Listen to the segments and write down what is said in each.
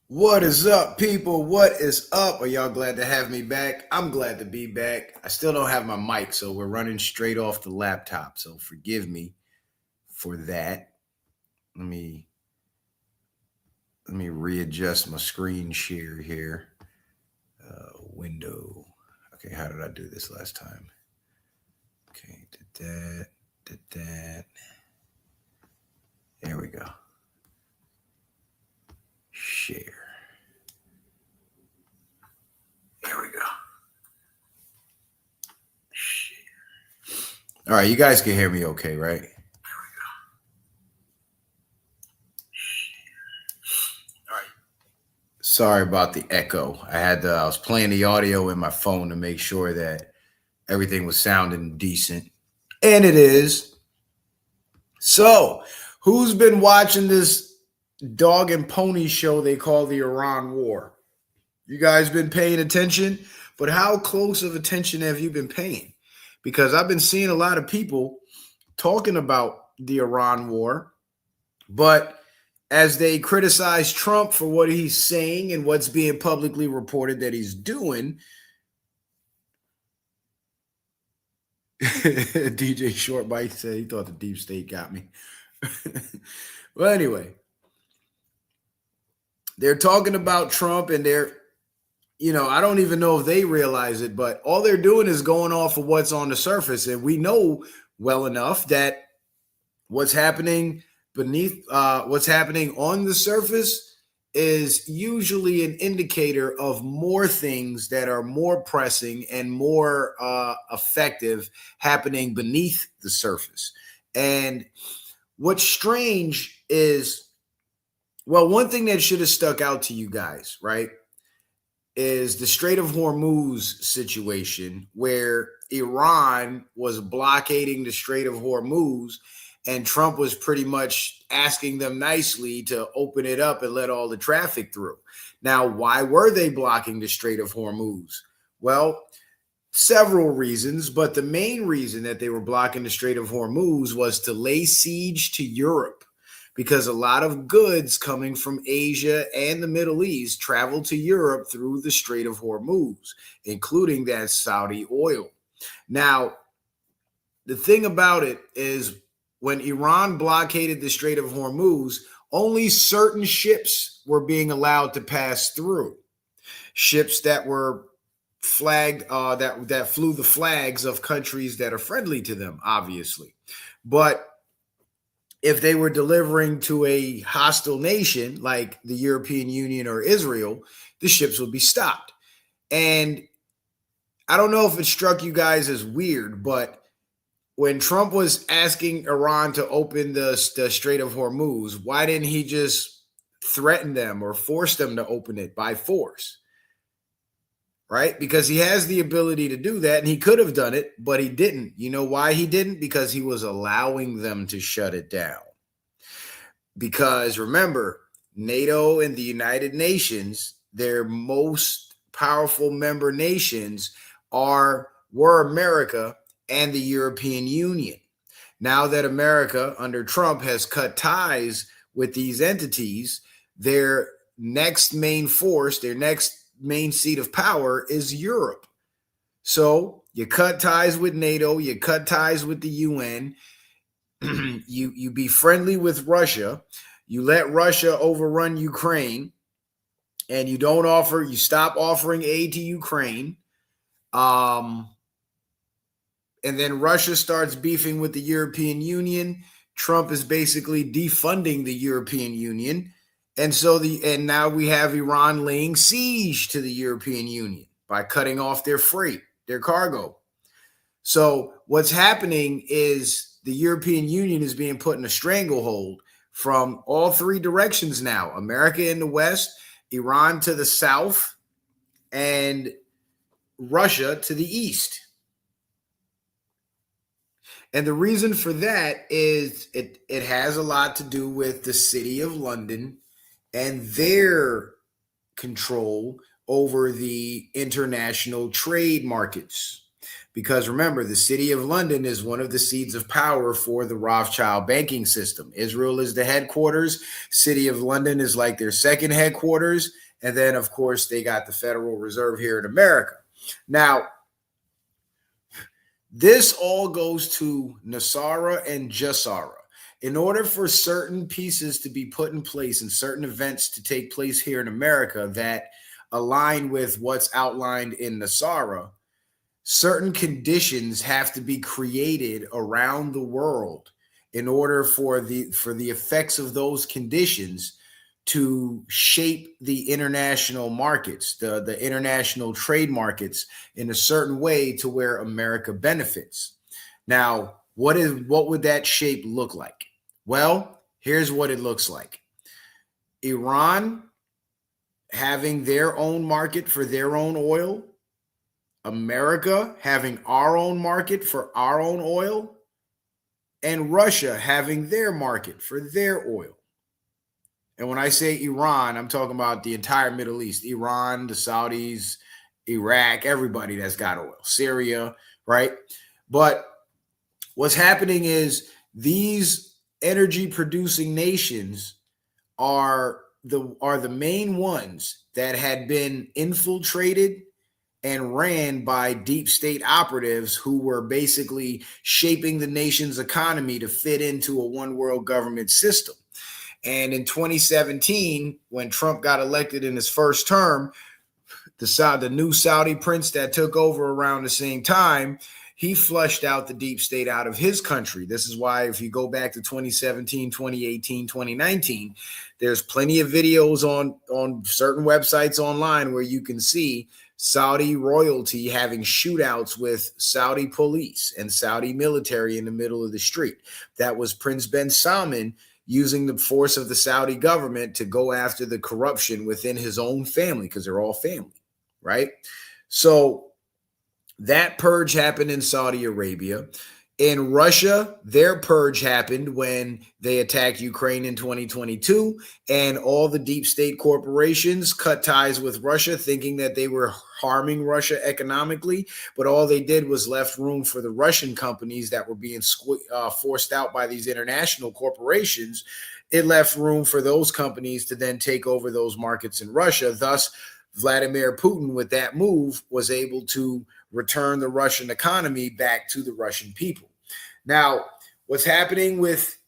What is up, people? What is up? Are y'all glad to have me back? I'm glad to be back. I still don't have my mic, so we're running straight off the laptop. So forgive me for that. Let me let me readjust my screen share here. Window. Okay, how did I do this last time? Okay, did that, did that. There we go. Share. There we go. Share. All right, you guys can hear me okay, right? All right. Sorry about the echo. I was playing the audio in my phone to make sure that everything was sounding decent. And it is. So, who's been watching this dog and pony show they call the Iran War? You guys been paying attention? But how close of attention have you been paying? Because I've been seeing a lot of people talking about the Iran War, but as they criticize Trump for what he's saying and what's being publicly reported that he's doing, DJ Short Bite said he thought the deep state got me. Well, anyway, they're talking about Trump and I don't even know if they realize it, but all they're doing is going off of what's on the surface. And we know well enough that what's happening what's happening on the surface is usually an indicator of more things that are more pressing and more effective happening beneath the surface. And what's strange is, well, one thing that should have stuck out to you guys, right, is the Strait of Hormuz situation where Iran was blockading the Strait of Hormuz and Trump was pretty much asking them nicely to open it up and let all the traffic through. Now, why were they blocking the Strait of Hormuz? Well, several reasons, but the main reason that they were blocking the Strait of Hormuz was to lay siege to Europe, because a lot of goods coming from Asia and the Middle East travel to Europe through the Strait of Hormuz, including that Saudi oil. Now, the thing about it is, when Iran blockaded the Strait of Hormuz, only certain ships were being allowed to pass through. Ships that were flagged, that flew the flags of countries that are friendly to them, obviously. But if they were delivering to a hostile nation like the European Union or Israel, the ships would be stopped. And I don't know if it struck you guys as weird, but when Trump was asking Iran to open the Strait of Hormuz, why didn't he just threaten them or force them to open it by force? Right? Because he has the ability to do that, and he could have done it, but he didn't. You know why he didn't? Because he was allowing them to shut it down. Because remember, NATO and the United Nations, their most powerful member nations were America and the European Union. Now that America under Trump has cut ties with these entities, their next main force, their next main seat of power is Europe. So you cut ties with NATO, you cut ties with the UN, you be friendly with Russia, you let Russia overrun Ukraine, and you stop offering aid to Ukraine. And then Russia starts beefing with the European Union. Trump is basically defunding the European Union. And now we have Iran laying siege to the European Union by cutting off their freight, their cargo. So what's happening is the European Union is being put in a stranglehold from all three directions now: America in the West, Iran to the South, and Russia to the East. And the reason for that is it has a lot to do with the city of London and their control over the international trade markets. Because remember, the city of London is one of the seeds of power for the Rothschild banking system. Israel is the headquarters. City of London is like their second headquarters. And then, of course, they got the Federal Reserve here in America. Now, this all goes to Nasara and Jassara. In order for certain pieces to be put in place and certain events to take place here in America that align with what's outlined in Nasara, certain conditions have to be created around the world in order for the effects of those conditions to shape the international markets, the international trade markets in a certain way to where America benefits. Now, what would that shape look like? Well, here's what it looks like. Iran having their own market for their own oil, America having our own market for our own oil, and Russia having their market for their oil. And when I say Iran, I'm talking about the entire Middle East, Iran, the Saudis, Iraq, everybody that's got oil, Syria, right? But what's happening is these energy producing nations are the main ones that had been infiltrated and ran by deep state operatives who were basically shaping the nation's economy to fit into a one world government system. And in 2017, when Trump got elected in his first term, the new Saudi prince that took over around the same time, he flushed out the deep state out of his country. This is why if you go back to 2017, 2018, 2019, there's plenty of videos on certain websites online where you can see Saudi royalty having shootouts with Saudi police and Saudi military in the middle of the street. That was Prince bin Salman using the force of the Saudi government to go after the corruption within his own family, because they're all family, right? So that purge happened in Saudi Arabia. In Russia, their purge happened when they attacked Ukraine in 2022, and all the deep state corporations cut ties with Russia, thinking that they were harming Russia economically. But all they did was left room for the Russian companies that were being forced out by these international corporations. It left room for those companies to then take over those markets in Russia. Thus, Vladimir Putin, with that move, was able to return the Russian economy back to the Russian people. Now, what's happening with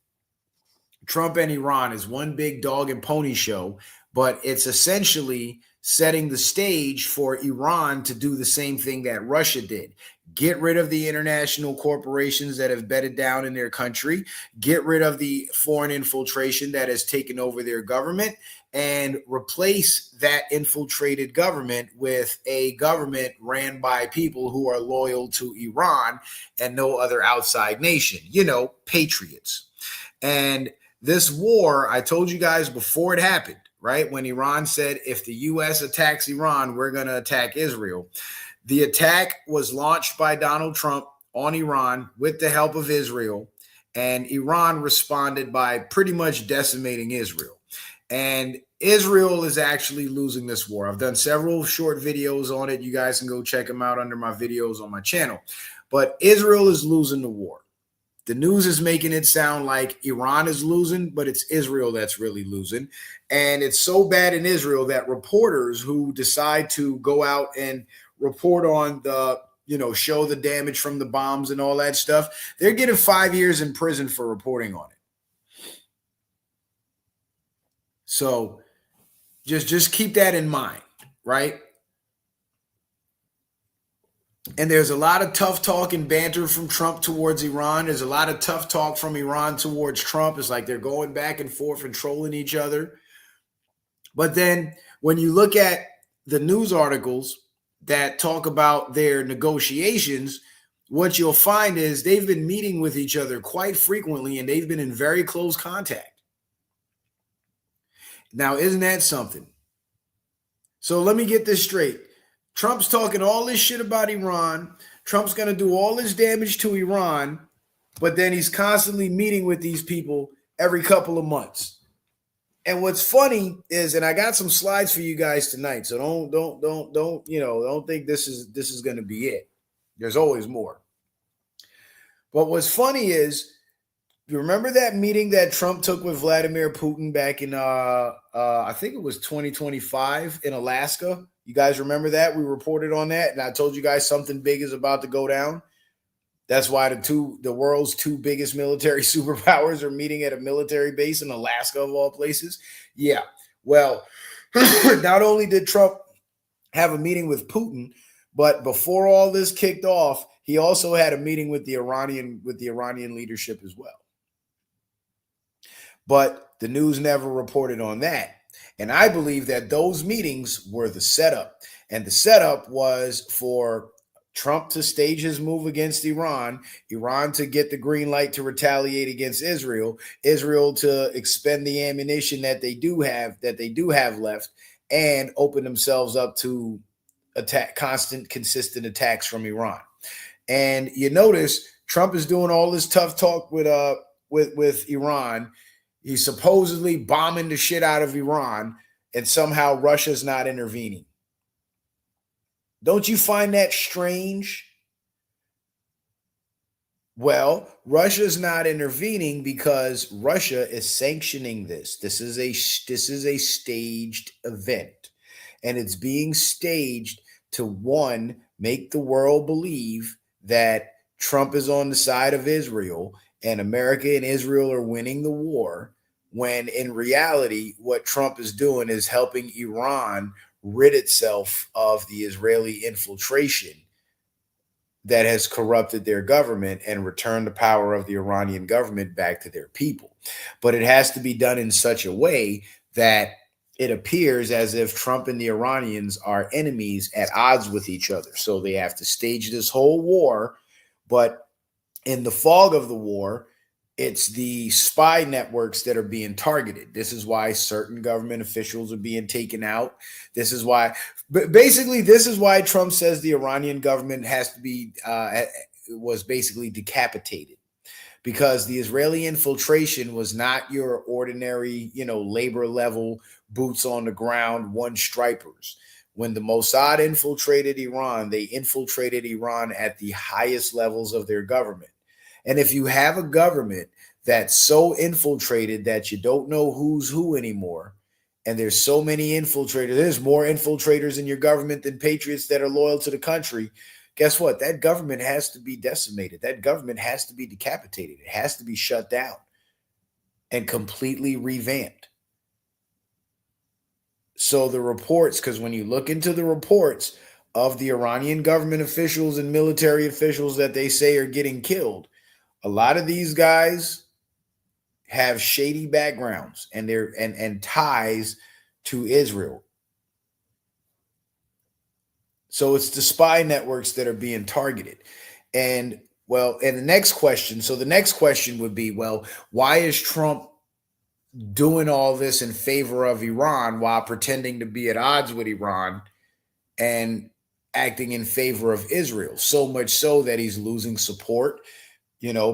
Trump and Iran is one big dog and pony show, but it's essentially setting the stage for Iran to do the same thing that Russia did. Get rid of the international corporations that have bedded down in their country, get rid of the foreign infiltration that has taken over their government, and replace that infiltrated government with a government ran by people who are loyal to Iran and no other outside nation, patriots. And this war, I told you guys before it happened, right? When Iran said, if the U.S. attacks Iran, we're going to attack Israel. The attack was launched by Donald Trump on Iran with the help of Israel, and Iran responded by pretty much decimating Israel. And Israel is actually losing this war. I've done several short videos on it. You guys can go check them out under my videos on my channel. But Israel is losing the war. The news is making it sound like Iran is losing, but it's Israel that's really losing. And it's so bad in Israel that reporters who decide to go out and report on the, show the damage from the bombs and all that stuff, they're getting 5 years in prison for reporting on it. So just keep that in mind, right? And there's a lot of tough talk and banter from Trump towards Iran. There's a lot of tough talk from Iran towards Trump. It's like they're going back and forth and trolling each other. But then when you look at the news articles that talk about their negotiations, what you'll find is they've been meeting with each other quite frequently, and they've been in very close contact. Now, isn't that something? So let me get this straight. Trump's talking all this shit about Iran. Trump's going to do all this damage to Iran, but then he's constantly meeting with these people every couple of months. And what's funny is, and I got some slides for you guys tonight, so don't think this is going to be it. There's always more. But what's funny is, you remember that meeting that Trump took with Vladimir Putin back in I think it was 2025 in Alaska? You guys remember that? We reported on that, and I told you guys something big is about to go down. That's why the world's two biggest military superpowers are meeting at a military base in Alaska, of all places. Yeah. Well, not only did Trump have a meeting with Putin, but before all this kicked off, he also had a meeting with the Iranian leadership as well. But the news never reported on that. And I believe that those meetings were the setup. And the setup was for Trump to stage his move against Iran, Iran to get the green light to retaliate against Israel, Israel to expend the ammunition that they do have left, and open themselves up to consistent attacks from Iran. And you notice Trump is doing all this tough talk with Iran. He's supposedly bombing the shit out of Iran, and somehow Russia's not intervening. Don't you find that strange? Well, Russia's not intervening because Russia is sanctioning this. This is a staged event, and it's being staged to, one, make the world believe that Trump is on the side of Israel and America and Israel are winning the war, when in reality, what Trump is doing is helping Iran rid itself of the Israeli infiltration that has corrupted their government and returned the power of the Iranian government back to their people. But it has to be done in such a way that it appears as if Trump and the Iranians are enemies at odds with each other. So they have to stage this whole war, but in the fog of the war, it's the spy networks that are being targeted. This is why certain government officials are being taken out. This is why Trump says the Iranian government has to be was basically decapitated, because the Israeli infiltration was not your ordinary, labor level, boots on the ground, one stripers. When the Mossad infiltrated Iran, they infiltrated Iran at the highest levels of their government. And if you have a government that's so infiltrated that you don't know who's who anymore, and there's so many infiltrators, there's more infiltrators in your government than patriots that are loyal to the country, guess what? That government has to be decimated. That government has to be decapitated. It has to be shut down and completely revamped. So the reports, because when you look into the reports of the Iranian government officials and military officials that they say are getting killed, a lot of these guys have shady backgrounds and ties to Israel. So it's the spy networks that are being targeted. And the next question would be, well, why is Trump doing all this in favor of Iran while pretending to be at odds with Iran and acting in favor of Israel? So much so that he's losing support.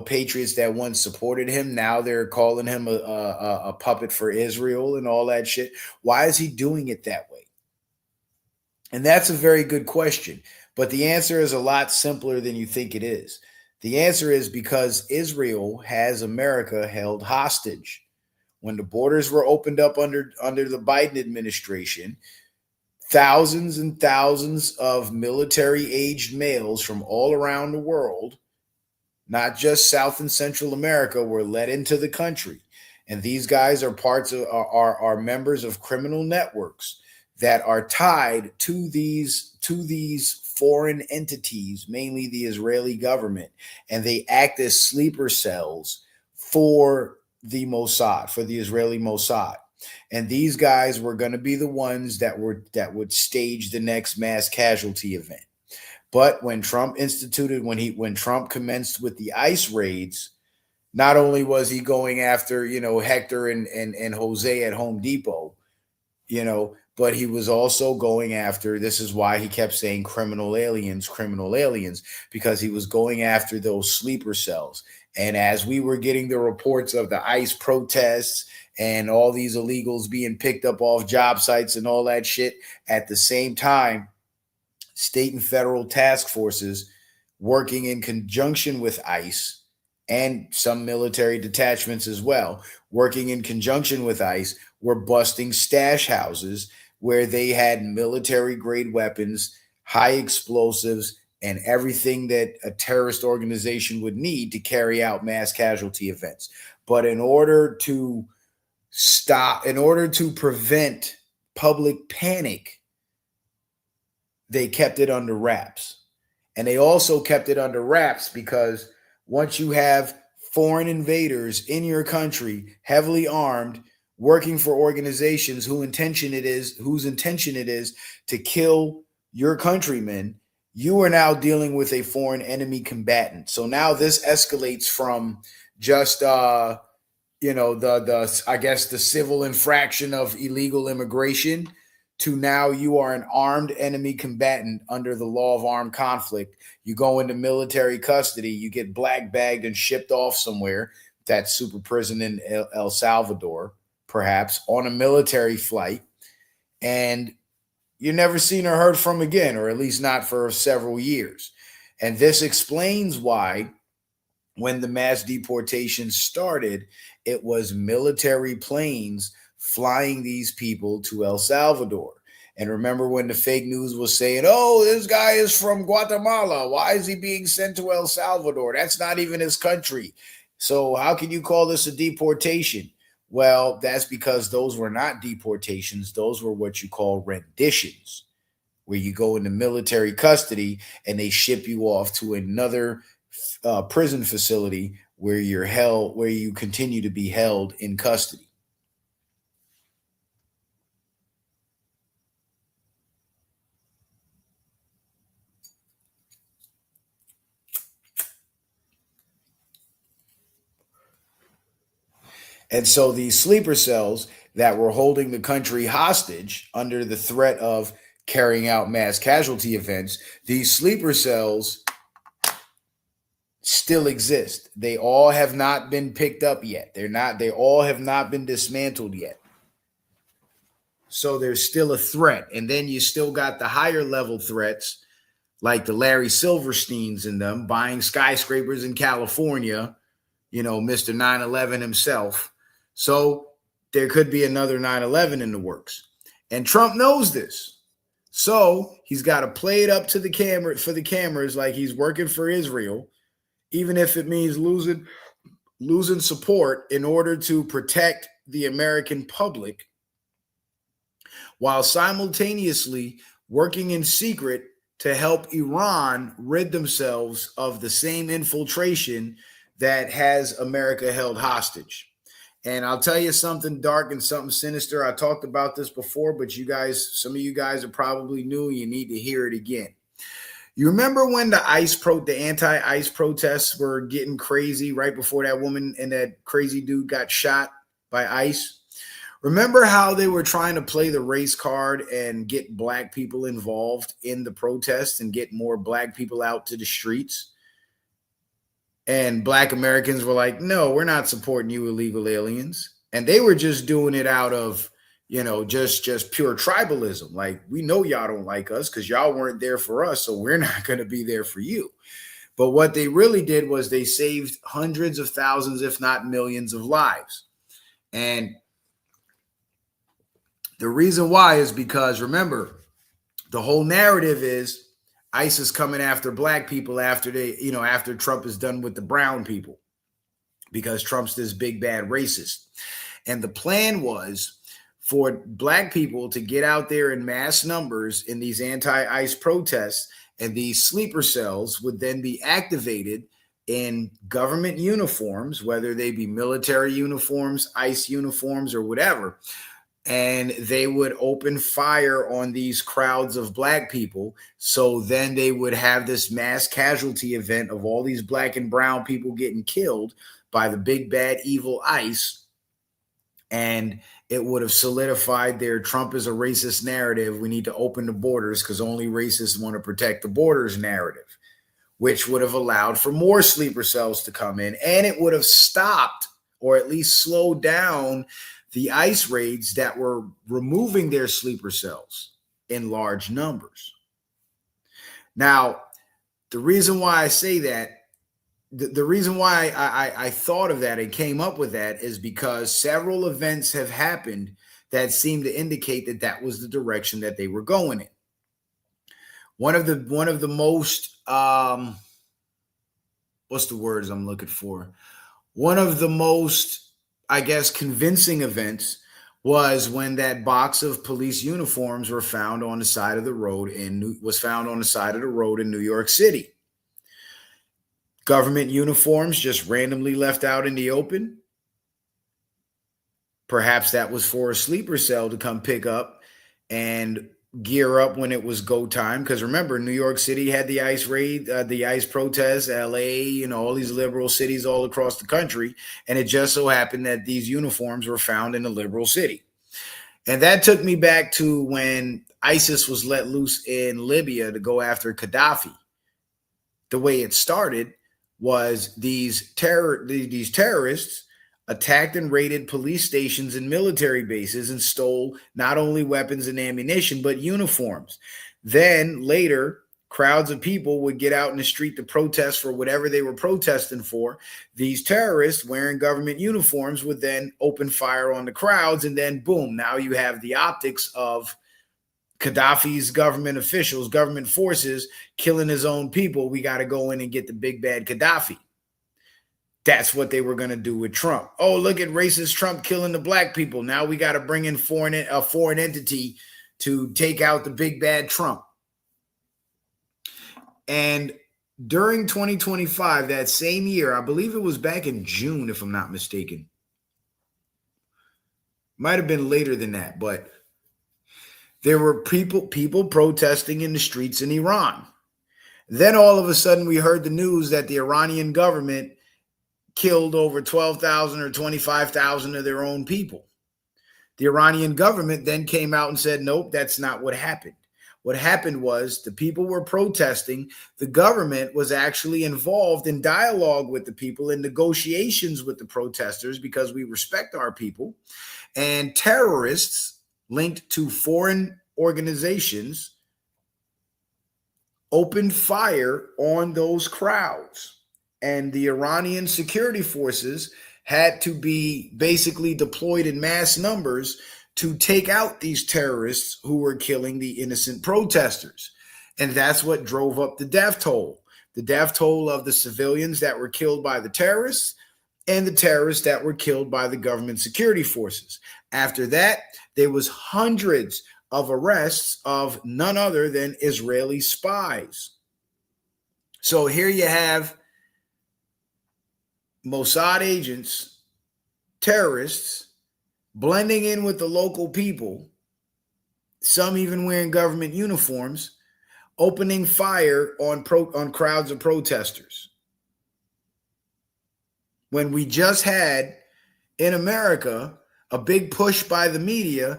Patriots that once supported him, now they're calling him a puppet for Israel and all that shit. Why is he doing it that way? And that's a very good question. But the answer is a lot simpler than you think it is. The answer is because Israel has America held hostage. When the borders were opened up under the Biden administration, thousands and thousands of military-aged males from all around the world, not just South and Central America, were let into the country. And these guys are members of criminal networks that are tied to these foreign entities, mainly the Israeli government, and they act as sleeper cells for the Mossad, for the Israeli Mossad. And these guys were going to be the ones that would stage the next mass casualty event. But when Trump commenced with the ICE raids, not only was he going after, Hector and Jose at Home Depot, but he was also going after, this is why he kept saying criminal aliens, because he was going after those sleeper cells. And as we were getting the reports of the ICE protests and all these illegals being picked up off job sites and all that shit, at the same time, state and federal task forces working in conjunction with ICE and some military detachments as well, working in conjunction with ICE, were busting stash houses where they had military grade weapons, high explosives, and everything that a terrorist organization would need to carry out mass casualty events. But in order to prevent public panic, they kept it under wraps. And they also kept it under wraps because once you have foreign invaders in your country, heavily armed, working for organizations whose intention it is to kill your countrymen, you are now dealing with a foreign enemy combatant. So now this escalates from just the I guess the civil infraction of illegal immigration to now you are an armed enemy combatant under the law of armed conflict. You go into military custody, you get black bagged and shipped off somewhere, that super prison in El Salvador, perhaps on a military flight, and you're never seen or heard from again, or at least not for several years. And this explains why when the mass deportation started, it was military planes flying these people to El Salvador. And remember when the fake news was saying, oh, this guy is from Guatemala. Why is he being sent to El Salvador? That's not even his country. So how can you call this a deportation? Well, that's because those were not deportations. Those were what you call renditions, where you go into military custody and they ship you off to another prison facility where you continue to be held in custody. And so these sleeper cells that were holding the country hostage under the threat of carrying out mass casualty events, these sleeper cells still exist. They all have not been picked up yet. They all have not been dismantled yet. So there's still a threat. And then you still got the higher level threats like the Larry Silversteins in them buying skyscrapers in California, Mr. 9/11 himself. So there could be another 9/11 in the works. And Trump knows this. So he's got to play it up to the camera for the cameras like he's working for Israel, even if it means losing support in order to protect the American public, while simultaneously working in secret to help Iran rid themselves of the same infiltration that has America held hostage. And I'll tell you something dark and something sinister. I talked about this before, but some of you guys are probably new. You need to hear it again. You remember when the anti-ICE protests were getting crazy right before that woman and that crazy dude got shot by ICE? Remember how they were trying to play the race card and get black people involved in the protests and get more black people out to the streets? And black Americans were like, no, we're not supporting you illegal aliens. And they were just doing it out of, just pure tribalism. Like, we know y'all don't like us because y'all weren't there for us, so we're not going to be there for you. But what they really did was they saved hundreds of thousands, if not millions of lives. And the reason why is because, remember, the whole narrative is ICE is coming after black people after Trump is done with the brown people, because Trump's this big bad racist. And the plan was for black people to get out there in mass numbers in these anti-ICE protests, and these sleeper cells would then be activated in government uniforms, whether they be military uniforms, ICE uniforms, or whatever. And they would open fire on these crowds of black people. So then they would have this mass casualty event of all these black and brown people getting killed by the big bad evil ICE. And it would have solidified their Trump is a racist narrative. We need to open the borders because only racists want to protect the borders narrative, which would have allowed for more sleeper cells to come in. And it would have stopped, or at least slowed down, the ICE raids that were removing their sleeper cells in large numbers. Now, The reason why I say that, the reason why I thought of that and came up with that is because several events have happened that seem to indicate that that was the direction that they were going in. One of the most what's the words I'm looking for? One of the most, I guess, convincing events was when that box of police uniforms were found on the side of the road in New York City. Government uniforms just randomly left out in the open. Perhaps that was for a sleeper cell to come pick up and gear up when it was go time. Because remember, New York City had the ICE raid, the ICE protests, LA, all these liberal cities all across the country. And it just so happened that these uniforms were found in a liberal city. And that took me back to when ISIS was let loose in Libya to go after Gaddafi. The way it started was these terrorists attacked and raided police stations and military bases and stole not only weapons and ammunition, but uniforms. Then later, crowds of people would get out in the street to protest for whatever they were protesting for. These terrorists wearing government uniforms would then open fire on the crowds. And then boom, now you have the optics of Gaddafi's government officials, government forces killing his own people. We got to go in and get the big bad Gaddafi. That's what they were going to do with Trump. Oh, look at racist Trump killing the black people. Now we got to bring in a foreign entity to take out the big bad Trump. And during 2025, that same year, I believe it was back in June, if I'm not mistaken. Might have been later than that, but there were people protesting in the streets in Iran. Then all of a sudden we heard the news that the Iranian government killed over 12,000 or 25,000 of their own people. The Iranian government then came out and said, nope, that's not what happened. What happened was the people were protesting. The government was actually involved in dialogue with the people, in negotiations with the protesters, because we respect our people. And terrorists linked to foreign organizations opened fire on those crowds. And the Iranian security forces had to be basically deployed in mass numbers to take out these terrorists who were killing the innocent protesters. And that's what drove up the death toll of the civilians that were killed by the terrorists and the terrorists that were killed by the government security forces. After that, there was hundreds of arrests of none other than Israeli spies. So here you have Mossad agents, terrorists, blending in with the local people, some even wearing government uniforms, opening fire on crowds of protesters. When we just had in America a big push by the media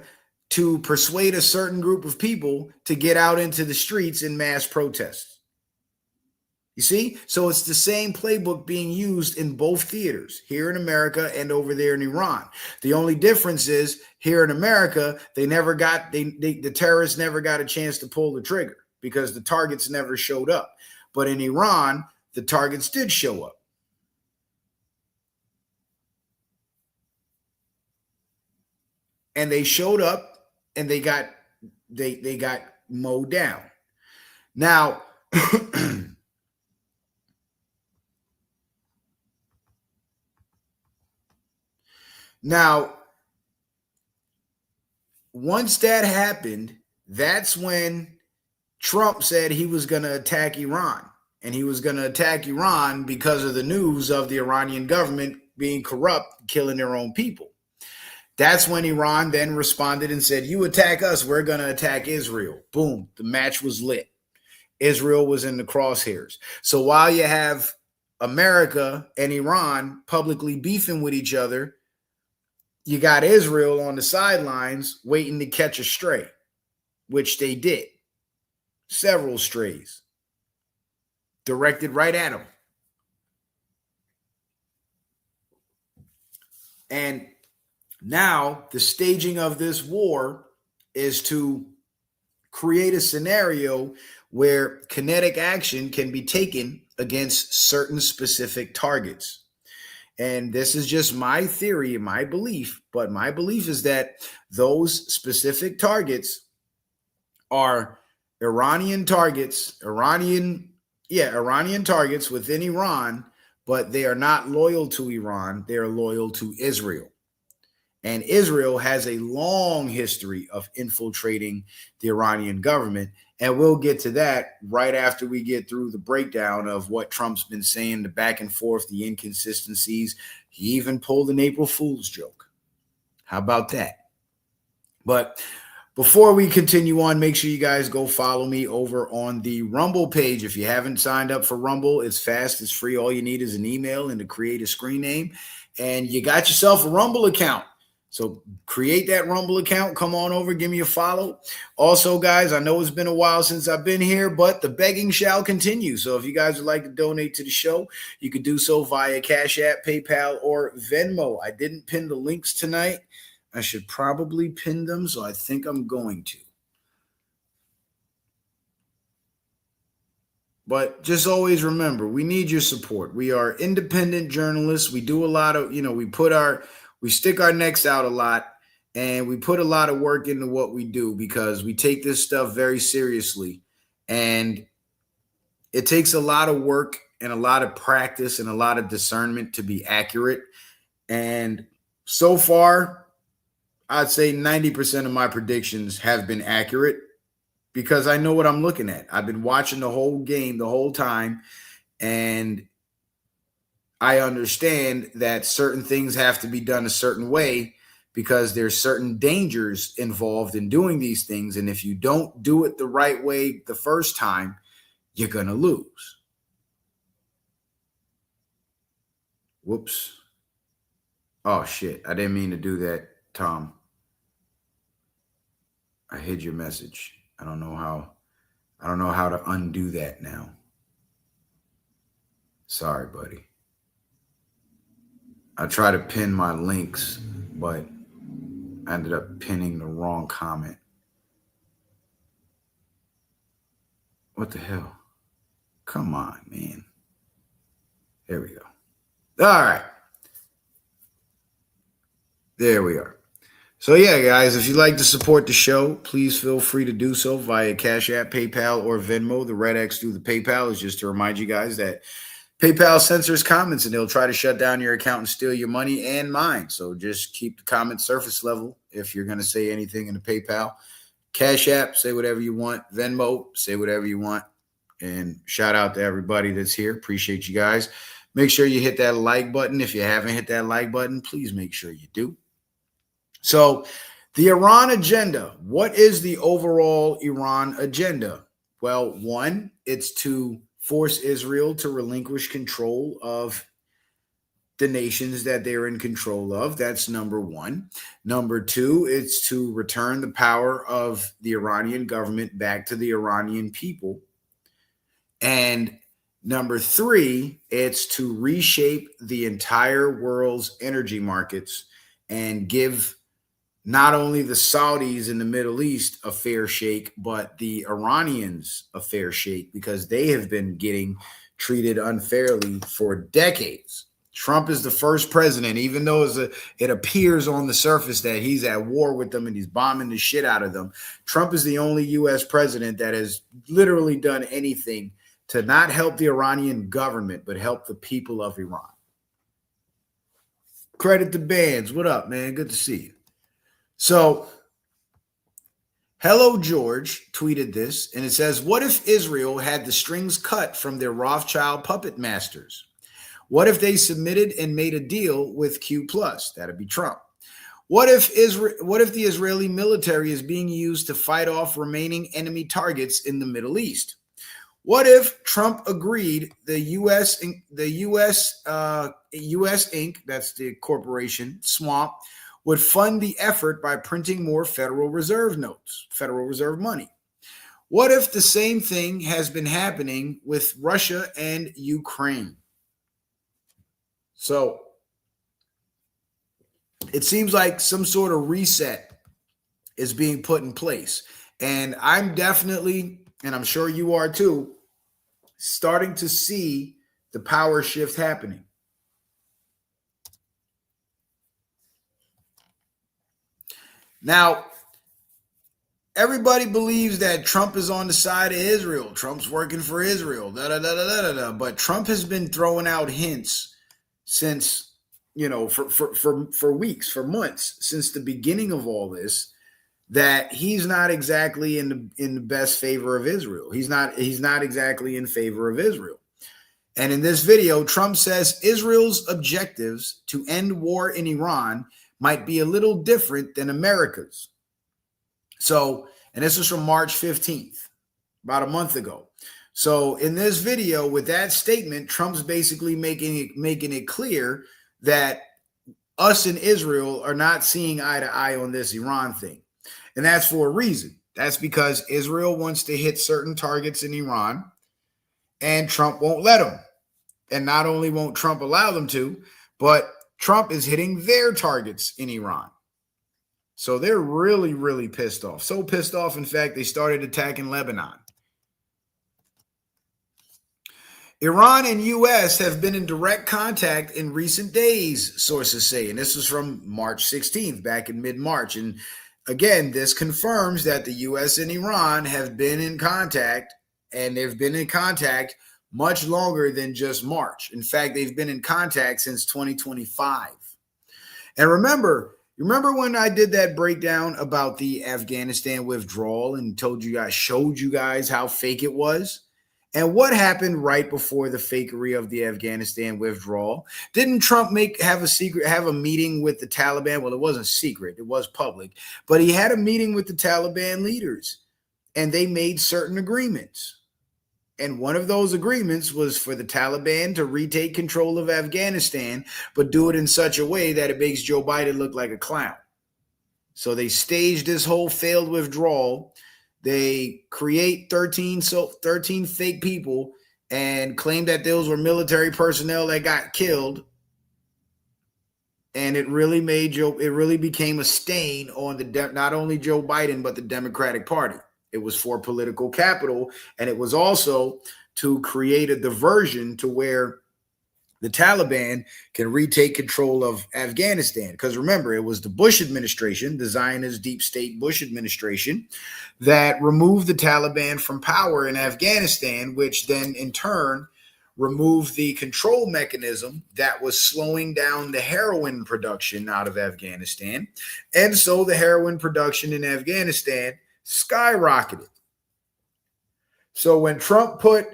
to persuade a certain group of people to get out into the streets in mass protests. You see? So it's the same playbook being used in both theaters, here in America and over there in Iran. The only difference is here in America, the terrorists never got a chance to pull the trigger because the targets never showed up. But in Iran, the targets did show up. And they showed up and they got mowed down. Now, once that happened, that's when Trump said he was going to attack Iran. And he was going to attack Iran because of the news of the Iranian government being corrupt, killing their own people. That's when Iran then responded and said, you attack us, we're going to attack Israel. Boom, the match was lit. Israel was in the crosshairs. So while you have America and Iran publicly beefing with each other, you got Israel on the sidelines waiting to catch a stray, which they did. Several strays directed right at them. And now the staging of this war is to create a scenario where kinetic action can be taken against certain specific targets. And this is just my theory and my belief, but my belief is that those specific targets are Iranian targets, Iranian targets within Iran, but they are not loyal to Iran. They are loyal to Israel. And Israel has a long history of infiltrating the Iranian government. And we'll get to that right after we get through the breakdown of what Trump's been saying, the back and forth, the inconsistencies. He even pulled an April Fool's joke. How about that? But before we continue on, make sure you guys go follow me over on the Rumble page. If you haven't signed up for Rumble, it's fast, it's free. All you need is an email and to create a screen name. And you got yourself a Rumble account. So create that Rumble account. Come on over. Give me a follow. Also, guys, I know it's been a while since I've been here, but the begging shall continue. So if you guys would like to donate to the show, you could do so via Cash App, PayPal, or Venmo. I didn't pin the links tonight. I should probably pin them, so I think I'm going to. But just always remember, we need your support. We are independent journalists. We do a lot of, we stick our necks out a lot, and we put a lot of work into what we do because we take this stuff very seriously. And it takes a lot of work and a lot of practice and a lot of discernment to be accurate. And so far, I'd say 90% of my predictions have been accurate because I know what I'm looking at. I've been watching the whole game the whole time, and I understand that certain things have to be done a certain way because there's certain dangers involved in doing these things. And if you don't do it the right way the first time, you're going to lose. Whoops. Oh, shit. I didn't mean to do that, Tom. I hid your message. I don't know how to undo that now. Sorry, buddy. I tried to pin my links, but I ended up pinning the wrong comment. What the hell? Come on, man. There we go. All right. There we are. So yeah, guys, if you'd like to support the show, please feel free to do so via Cash App, PayPal, or Venmo. The red X through the PayPal is just to remind you guys that PayPal censors comments and they'll try to shut down your account and steal your money and mine. So just keep the comment surface level if you're going to say anything in the PayPal. Cash App, say whatever you want. Venmo, say whatever you want. And shout out to everybody that's here. Appreciate you guys. Make sure you hit that like button. If you haven't hit that like button, please make sure you do. So the Iran agenda, what is the overall Iran agenda? Well, one, it's to force Israel to relinquish control of the nations that they're in control of. That's number one. Number two, it's to return the power of the Iranian government back to the Iranian people. And number three, it's to reshape the entire world's energy markets and give not only the Saudis in the Middle East a fair shake, but the Iranians a fair shake because they have been getting treated unfairly for decades. Trump is the first president, even though it appears on the surface that he's at war with them and he's bombing the shit out of them. Trump is the only U.S. president that has literally done anything to not help the Iranian government, but help the people of Iran. Credit to Bands. What up, man? Good to see you. So, Hello George tweeted this, and it says, what if Israel had the strings cut from their Rothschild puppet masters? What if they submitted and made a deal with Q+? That'd be Trump. What if the Israeli military is being used to fight off remaining enemy targets in the Middle East? What if Trump agreed the U.S. Inc., that's the corporation, Swamp, would fund the effort by printing more Federal Reserve notes, Federal Reserve money? What if the same thing has been happening with Russia and Ukraine? So it seems like some sort of reset is being put in place. And I'm definitely and I'm sure you are too, starting to see the power shift happening. Now, everybody believes that Trump is on the side of Israel. Trump's working for Israel. Da, da, da, da, da, da. But Trump has been throwing out hints since, for weeks, for months, since the beginning of all this, that he's not exactly in the best favor of Israel. He's not exactly in favor of Israel. And in this video, Trump says Israel's objectives to end war in Iran might be a little different than America's. So, and this is from March 15th, about a month ago. So in this video, with that statement, Trump's basically making it clear that us and Israel are not seeing eye to eye on this Iran thing. And that's for a reason. That's because Israel wants to hit certain targets in Iran, and Trump won't let them. And not only won't Trump allow them to, but Trump is hitting their targets in Iran. So they're really, really pissed off. So pissed off, in fact, they started attacking Lebanon. Iran and U.S. have been in direct contact in recent days, sources say. And this was from March 16th, back in mid-March. And again, this confirms that the U.S. and Iran have been in contact, and they've been in contact much longer than just March. In fact, they've been in contact since 2025. And remember when I did that breakdown about the Afghanistan withdrawal and showed you guys how fake it was? And what happened right before the fakery of the Afghanistan withdrawal? Didn't Trump have a meeting with the Taliban? Well, it wasn't secret, it was public, but he had a meeting with the Taliban leaders, and they made certain agreements. And one of those agreements was for the Taliban to retake control of Afghanistan, but do it in such a way that it makes Joe Biden look like a clown. So they staged this whole failed withdrawal. They create 13 fake people and claim that those were military personnel that got killed. And it really became a stain on not only Joe Biden, but the Democratic Party. It was for political capital, and it was also to create a diversion to where the Taliban can retake control of Afghanistan. Because remember, it was the Bush administration, the Zionist deep state Bush administration, that removed the Taliban from power in Afghanistan, which then in turn removed the control mechanism that was slowing down the heroin production out of Afghanistan. And so the heroin production in Afghanistan skyrocketed. So when Trump put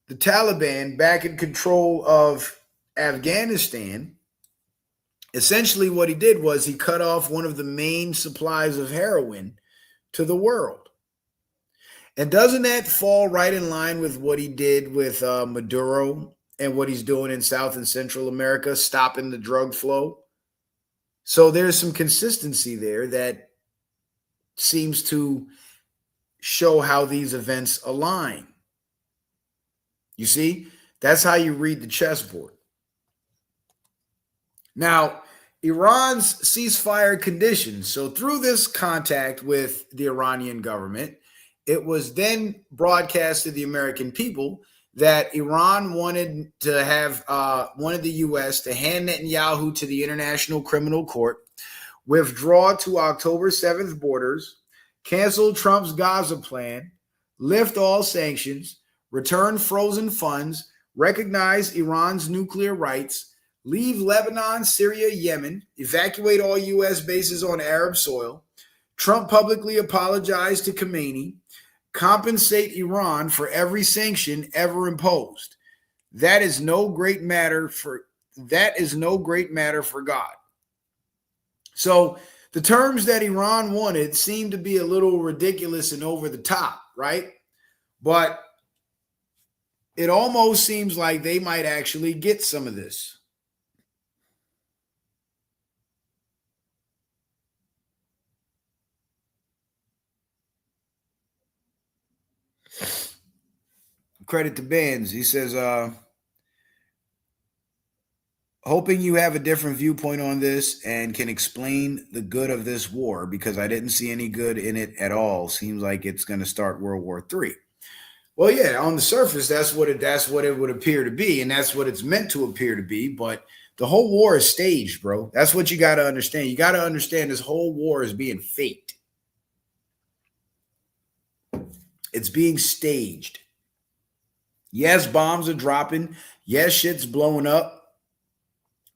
the Taliban back in control of Afghanistan, essentially what he did was he cut off one of the main supplies of heroin to the world. And doesn't that fall right in line with what he did with Maduro and what he's doing in South and Central America, stopping the drug flow? So there's some consistency there that seems to show how these events align. You see, that's how you read the chessboard. Now, Iran's ceasefire conditions. So through this contact with the Iranian government, it was then broadcast to the American people that Iran wanted the U.S. to hand Netanyahu to the International Criminal Court, withdraw to October 7th borders, cancel Trump's Gaza plan, lift all sanctions, return frozen funds, recognize Iran's nuclear rights, leave Lebanon, Syria, Yemen, evacuate all U.S. bases on Arab soil. Trump publicly apologized to Khamenei, compensate Iran for every sanction ever imposed. That is no great matter for God. So the terms that Iran wanted seem to be a little ridiculous and over the top, right? But it almost seems like they might actually get some of this. Credit to Benz. He says, hoping you have a different viewpoint on this and can explain the good of this war, because I didn't see any good in it at all. Seems like it's going to start World War III. Well, yeah, on the surface, that's what it would appear to be, and that's what it's meant to appear to be. But the whole war is staged, bro. That's what you got to understand. You got to understand this whole war is being faked. It's being staged. Yes, bombs are dropping. Yes, shit's blowing up.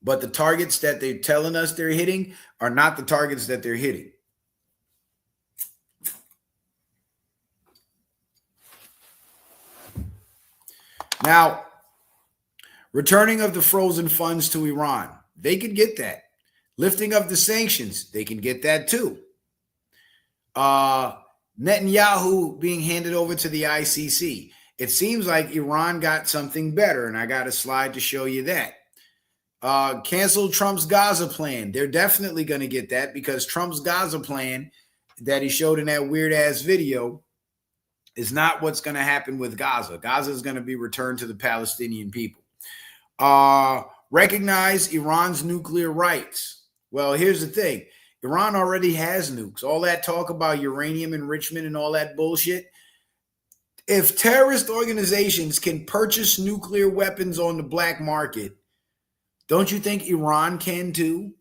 But the targets that they're telling us they're hitting are not the targets that they're hitting. Now, returning of the frozen funds to Iran, they could get that. Lifting of the sanctions, they can get that too. Netanyahu being handed over to the ICC. It seems like Iran got something better, and I got a slide to show you that. Cancel Trump's Gaza plan. They're definitely going to get that, because Trump's Gaza plan that he showed in that weird-ass video is not what's going to happen with Gaza. Gaza is going to be returned to the Palestinian people. Recognize Iran's nuclear rights. Well, here's the thing. Iran already has nukes. All that talk about uranium enrichment and all that bullshit. If terrorist organizations can purchase nuclear weapons on the black market, don't you think Iran can too?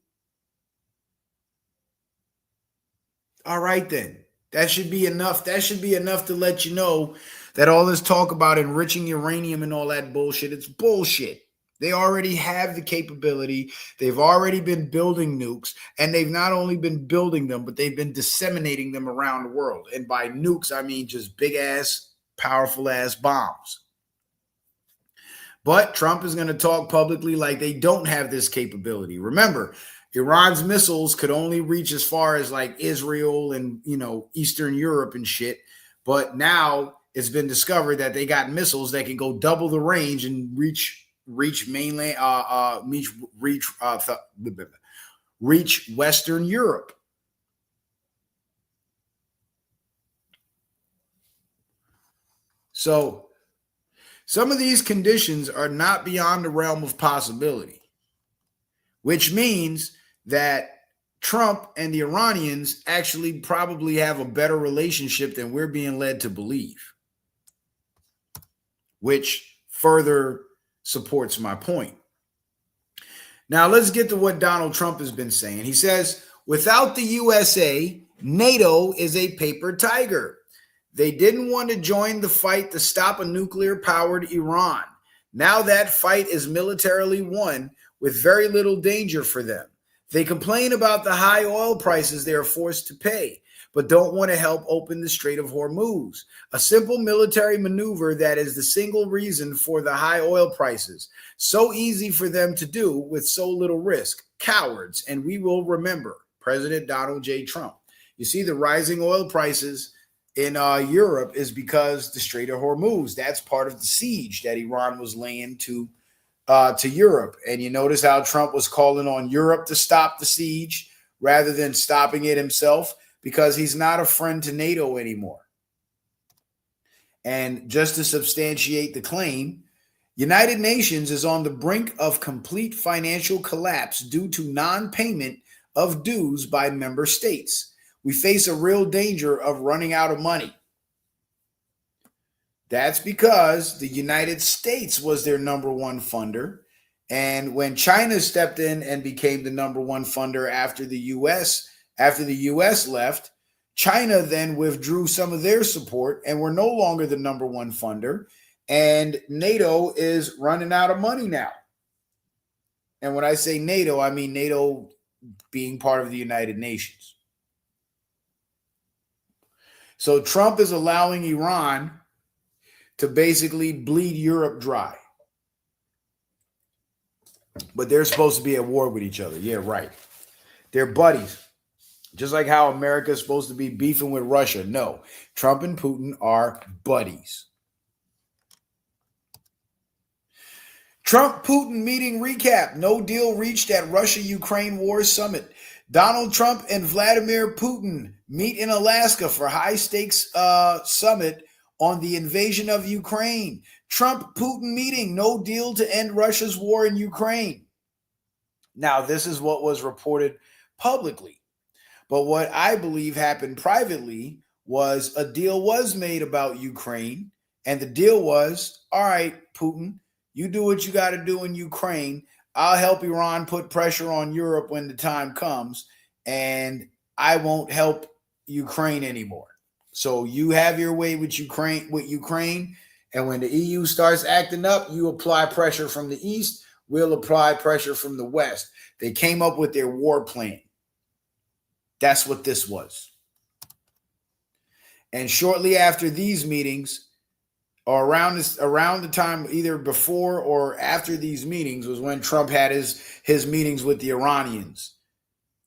All right, then. That should be enough. That should be enough to let you know that all this talk about enriching uranium and all that bullshit, it's bullshit. They already have the capability. They've already been building nukes, and they've not only been building them, but they've been disseminating them around the world. And by nukes, I mean just big-ass, powerful-ass bombs. But Trump is going to talk publicly like they don't have this capability. Remember, Iran's missiles could only reach as far as like Israel and, Eastern Europe and shit. But now it's been discovered that they got missiles that can go double the range and reach mainland, reach Western Europe. So some of these conditions are not beyond the realm of possibility, which means that Trump and the Iranians actually probably have a better relationship than we're being led to believe, which further supports my point. Now, let's get to what Donald Trump has been saying. He says, without the USA, NATO is a paper tiger. They didn't want to join the fight to stop a nuclear-powered Iran. Now that fight is militarily won with very little danger for them. They complain about the high oil prices they are forced to pay, but don't want to help open the Strait of Hormuz, a simple military maneuver that is the single reason for the high oil prices. So easy for them to do with so little risk. Cowards, and we will remember. President Donald J. Trump. You see, the rising oil prices in Europe is because the Strait of Hormuz, that's part of the siege that Iran was laying to Europe. And you notice how Trump was calling on Europe to stop the siege rather than stopping it himself, because he's not a friend to NATO anymore. And just to substantiate the claim, United Nations is on the brink of complete financial collapse due to non-payment of dues by member states. We face a real danger of running out of money. That's because the United States was their number one funder. And when China stepped in and became the number one funder after the US left, China then withdrew some of their support and we're no longer the number one funder. And NATO is running out of money now. And when I say NATO, I mean NATO being part of the United Nations. So Trump is allowing Iran to basically bleed Europe dry. But they're supposed to be at war with each other. Yeah, right. They're buddies. Just like how America is supposed to be beefing with Russia. No, Trump and Putin are buddies. Trump-Putin meeting recap. No deal reached at Russia-Ukraine war summit. Donald Trump and Vladimir Putin meet in Alaska for high-stakes summit on the invasion of Ukraine. Trump-Putin meeting. No deal to end Russia's war in Ukraine. Now, this is what was reported publicly. But what I believe happened privately was a deal was made about Ukraine. And the deal was, all right, Putin, you do what you got to do in Ukraine. I'll help Iran put pressure on Europe when the time comes. And I won't help Ukraine anymore. So you have your way with Ukraine. And when the EU starts acting up, you apply pressure from the East. We'll apply pressure from the West. They came up with their war plan. That's what this was. And shortly after these meetings, or around the time either before or after these meetings, was when Trump had his meetings with the Iranians.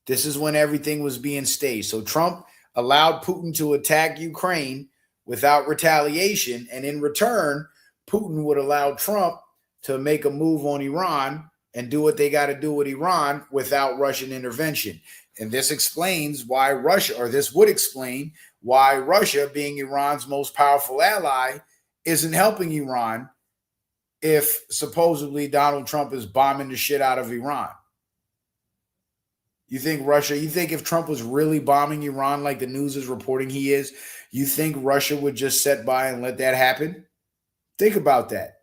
This is when everything was being staged. So Trump allowed Putin to attack Ukraine without retaliation, and in return, Putin would allow Trump to make a move on Iran and do what they got to do with Iran without Russian intervention. And this explains why Russia, or this would explain why Russia, being Iran's most powerful ally, isn't helping Iran if supposedly Donald Trump is bombing the shit out of Iran. You think if Trump was really bombing Iran like the news is reporting he is, you think Russia would just sit by and let that happen? Think about that.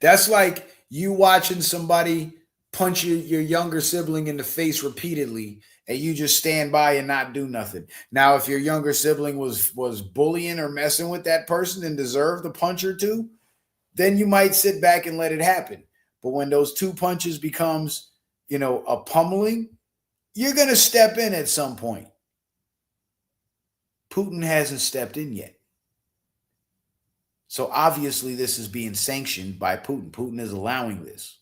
That's like you watching somebody punch your younger sibling in the face repeatedly and you just stand by and not do nothing. Now, if your younger sibling was bullying or messing with that person and deserved a punch or two, then you might sit back and let it happen. But when those two punches becomes, a pummeling, you're going to step in at some point. Putin hasn't stepped in yet. So obviously this is being sanctioned by Putin. Putin is allowing this.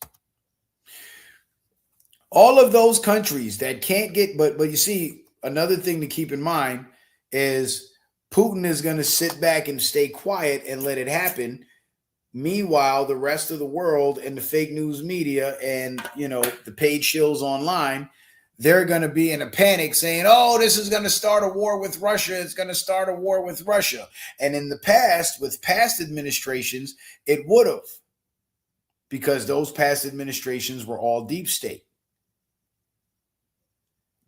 All of those countries that can't get, but you see, another thing to keep in mind is Putin is going to sit back and stay quiet and let it happen. Meanwhile, the rest of the world and the fake news media and, the paid shills online, they're going to be in a panic saying, oh, this is going to start a war with Russia. It's going to start a war with Russia. And in the past, with past administrations, it would have, because those past administrations were all deep state.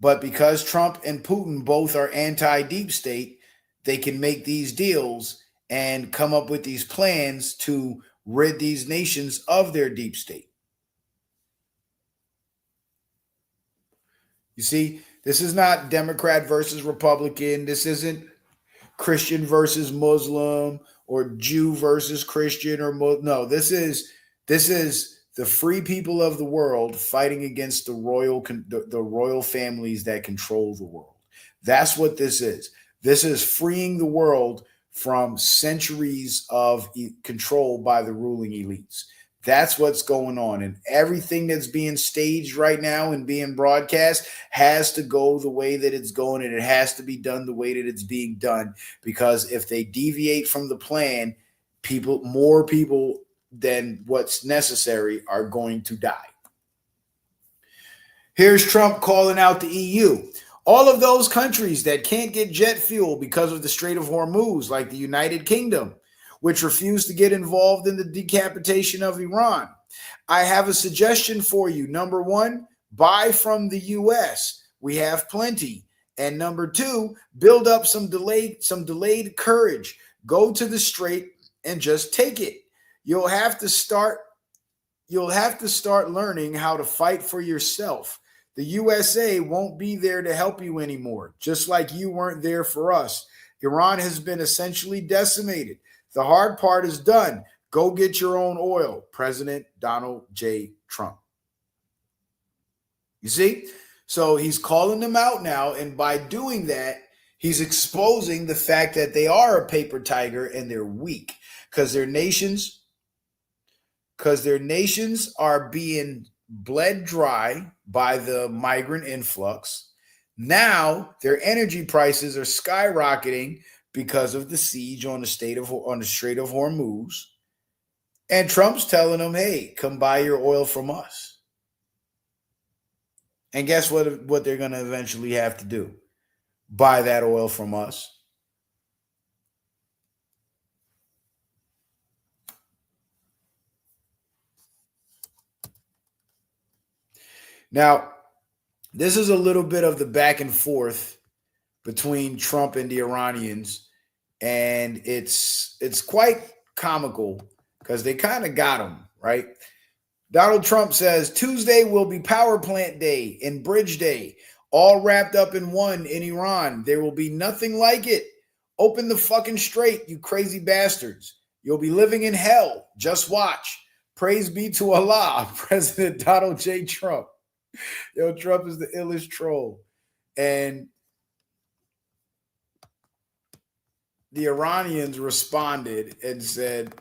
But because Trump and Putin both are anti-deep state, they can make these deals and come up with these plans to rid these nations of their deep state. You see, this is not Democrat versus Republican. This isn't Christian versus Muslim or Jew versus Christian or no. This is the free people of the world fighting against the royal families that control the world. That's what this is. This is freeing the world from centuries of control by the ruling elites. That's what's going on. And everything that's being staged right now and being broadcast has to go the way that it's going, and it has to be done the way that it's being done. Because if they deviate from the plan, more people than what's necessary are going to die. Here's Trump calling out the EU. All of those countries that can't get jet fuel because of the Strait of Hormuz, like the United Kingdom, which refused to get involved in the decapitation of Iran. I have a suggestion for you. Number one, buy from the U.S. We have plenty. And number two, build up some delayed courage. Go to the strait and just take it. You'll have to start learning how to fight for yourself. The USA won't be there to help you anymore, just like you weren't there for us. Iran has been essentially decimated. The hard part is done. Go get your own oil. President Donald J. Trump. You see? So he's calling them out now, and by doing that, he's exposing the fact that they are a paper tiger and they're weak because their nations are being bled dry by the migrant influx. Now their energy prices are skyrocketing because of the siege on the Strait of Hormuz. And Trump's telling them, hey, come buy your oil from us. And guess what they're going to eventually have to do? Buy that oil from us. Now, this is a little bit of the back and forth between Trump and the Iranians, and it's quite comical because they kind of got him, right? Donald Trump says Tuesday will be power plant day and bridge day, all wrapped up in one in Iran. There will be nothing like it. Open the fucking strait, you crazy bastards. You'll be living in hell. Just watch. Praise be to Allah, President Donald J. Trump. Yo, Trump is the illest troll. And the Iranians responded and said,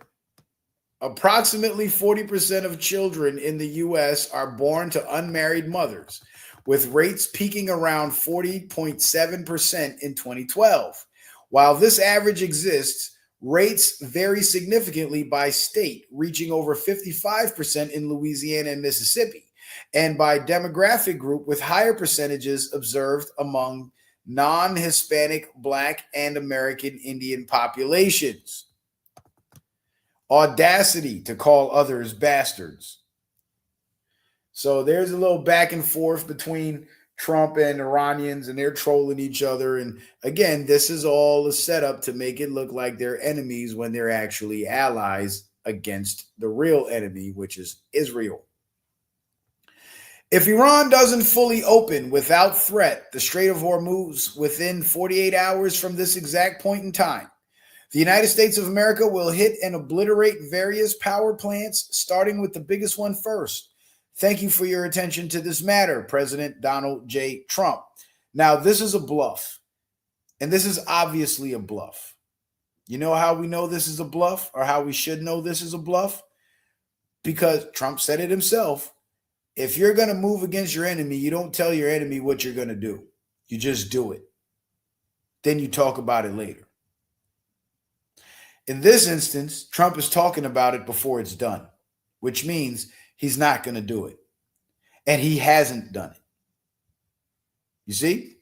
approximately 40% of children in the U.S. are born to unmarried mothers, with rates peaking around 40.7% in 2012. While this average exists, rates vary significantly by state, reaching over 55% in Louisiana and Mississippi, and by demographic group, with higher percentages observed among non-Hispanic, Black, and American Indian populations. Audacity to call others bastards. So there's a little back and forth between Trump and Iranians, and they're trolling each other. And again, this is all a setup to make it look like they're enemies when they're actually allies against the real enemy, which is Israel. If Iran doesn't fully open without threat the Strait of Hormuz within 48 hours from this exact point in time, the United States of America will hit and obliterate various power plants, starting with the biggest one first. Thank you for your attention to this matter, President Donald J. Trump. Now, this is a bluff, and this is obviously a bluff. You know how we know this is a bluff, or how we should know this is a bluff? Because Trump said it himself. If you're going to move against your enemy, you don't tell your enemy what you're going to do. You just do it. Then you talk about it later. In this instance, Trump is talking about it before it's done, which means he's not going to do it. And he hasn't done it. You see?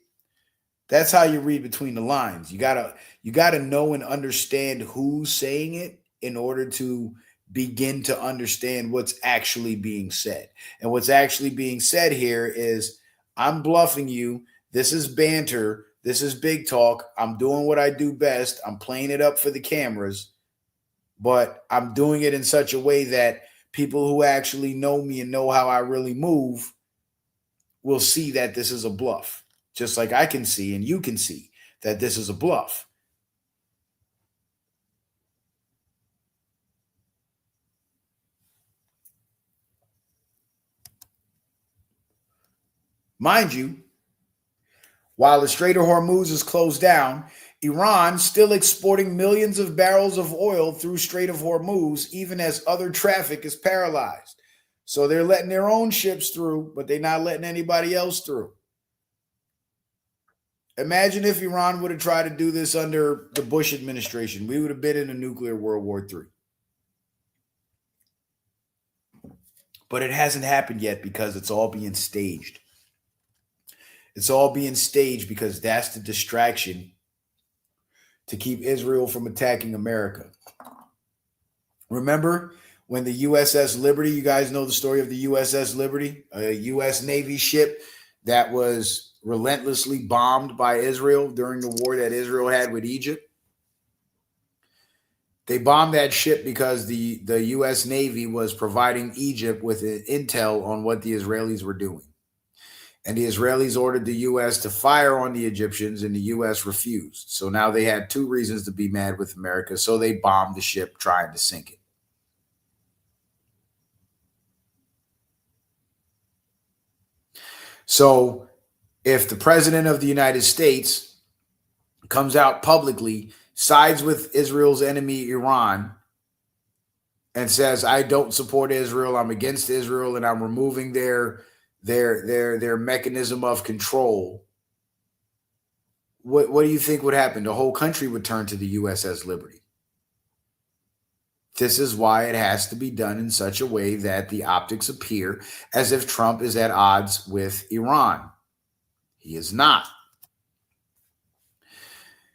That's how you read between the lines. You gotta know and understand who's saying it in order to begin to understand what's actually being said. And what's actually being said here is, I'm bluffing you. This is banter. This is big talk. I'm doing what I do best. I'm playing it up for the cameras, but I'm doing it in such a way that people who actually know me and know how I really move will see that this is a bluff. Just like I can see and you can see that this is a bluff. Mind you, while the Strait of Hormuz is closed down, Iran still exporting millions of barrels of oil through Strait of Hormuz, even as other traffic is paralyzed. So they're letting their own ships through, but they're not letting anybody else through. Imagine if Iran would have tried to do this under the Bush administration. We would have been in a nuclear World War III. But it hasn't happened yet because it's all being staged. It's all being staged because that's the distraction to keep Israel from attacking America. Remember when the USS Liberty, you guys know the story of the USS Liberty, a U.S. Navy ship that was relentlessly bombed by Israel during the war that Israel had with Egypt? They bombed that ship because the U.S. Navy was providing Egypt with intel on what the Israelis were doing. And the Israelis ordered the U.S. to fire on the Egyptians, and the U.S. refused. So now they had two reasons to be mad with America. So they bombed the ship trying to sink it. So if the president of the United States comes out publicly, sides with Israel's enemy, Iran, and says, I don't support Israel, I'm against Israel, and I'm removing their mechanism of control, what do you think would happen? The whole country would turn to the USS Liberty. This is why it has to be done in such a way that the optics appear as if Trump is at odds with Iran. He is not.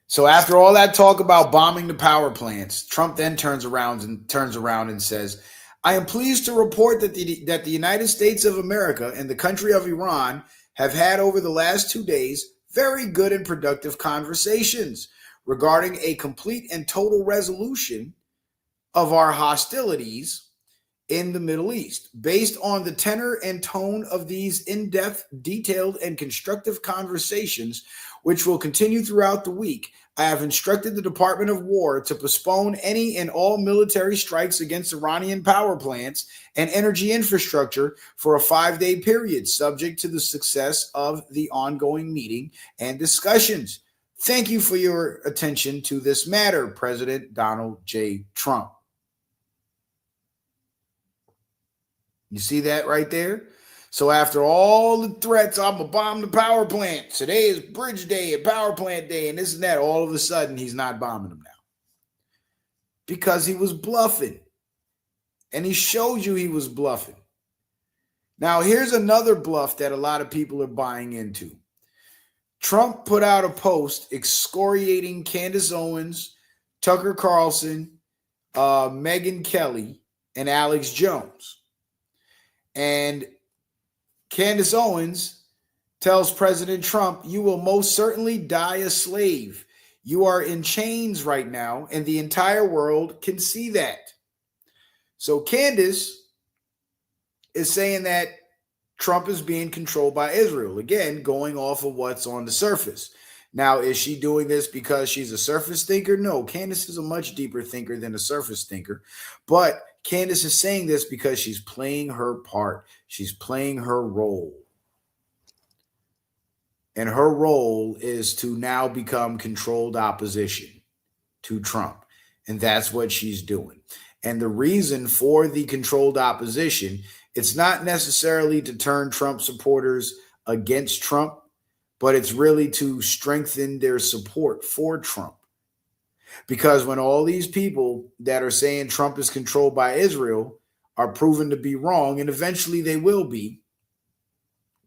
So after all that talk about bombing the power plants, Trump then turns around and says, I am pleased to report that the United States of America and the country of Iran have had over the last 2 days very good and productive conversations regarding a complete and total resolution of our hostilities in the Middle East. Based on the tenor and tone of these in-depth, detailed, and constructive conversations, which will continue throughout the week, I have instructed the Department of War to postpone any and all military strikes against Iranian power plants and energy infrastructure for a 5-day period, subject to the success of the ongoing meeting and discussions. Thank you for your attention to this matter, President Donald J. Trump. You see that right there? So after all the threats, I'm going to bomb the power plant. Today is bridge day and power plant day and this and that. All of a sudden, he's not bombing them now. Because he was bluffing. And he showed you he was bluffing. Now, here's another bluff that a lot of people are buying into. Trump put out a post excoriating Candace Owens, Tucker Carlson, Megyn Kelly, and Alex Jones. And Candace Owens tells President Trump, "You will most certainly die a slave. You are in chains right now, and the entire world can see that." So Candace is saying that Trump is being controlled by Israel. Again, going off of what's on the surface. Now, is she doing this because she's a surface thinker? No, Candace is a much deeper thinker than a surface thinker. But Candace is saying this because she's playing her part. She's playing her role. And her role is to now become controlled opposition to Trump. And that's what she's doing. And the reason for the controlled opposition, it's not necessarily to turn Trump supporters against Trump, but it's really to strengthen their support for Trump. Because when all these people that are saying Trump is controlled by Israel are proven to be wrong, and eventually they will be,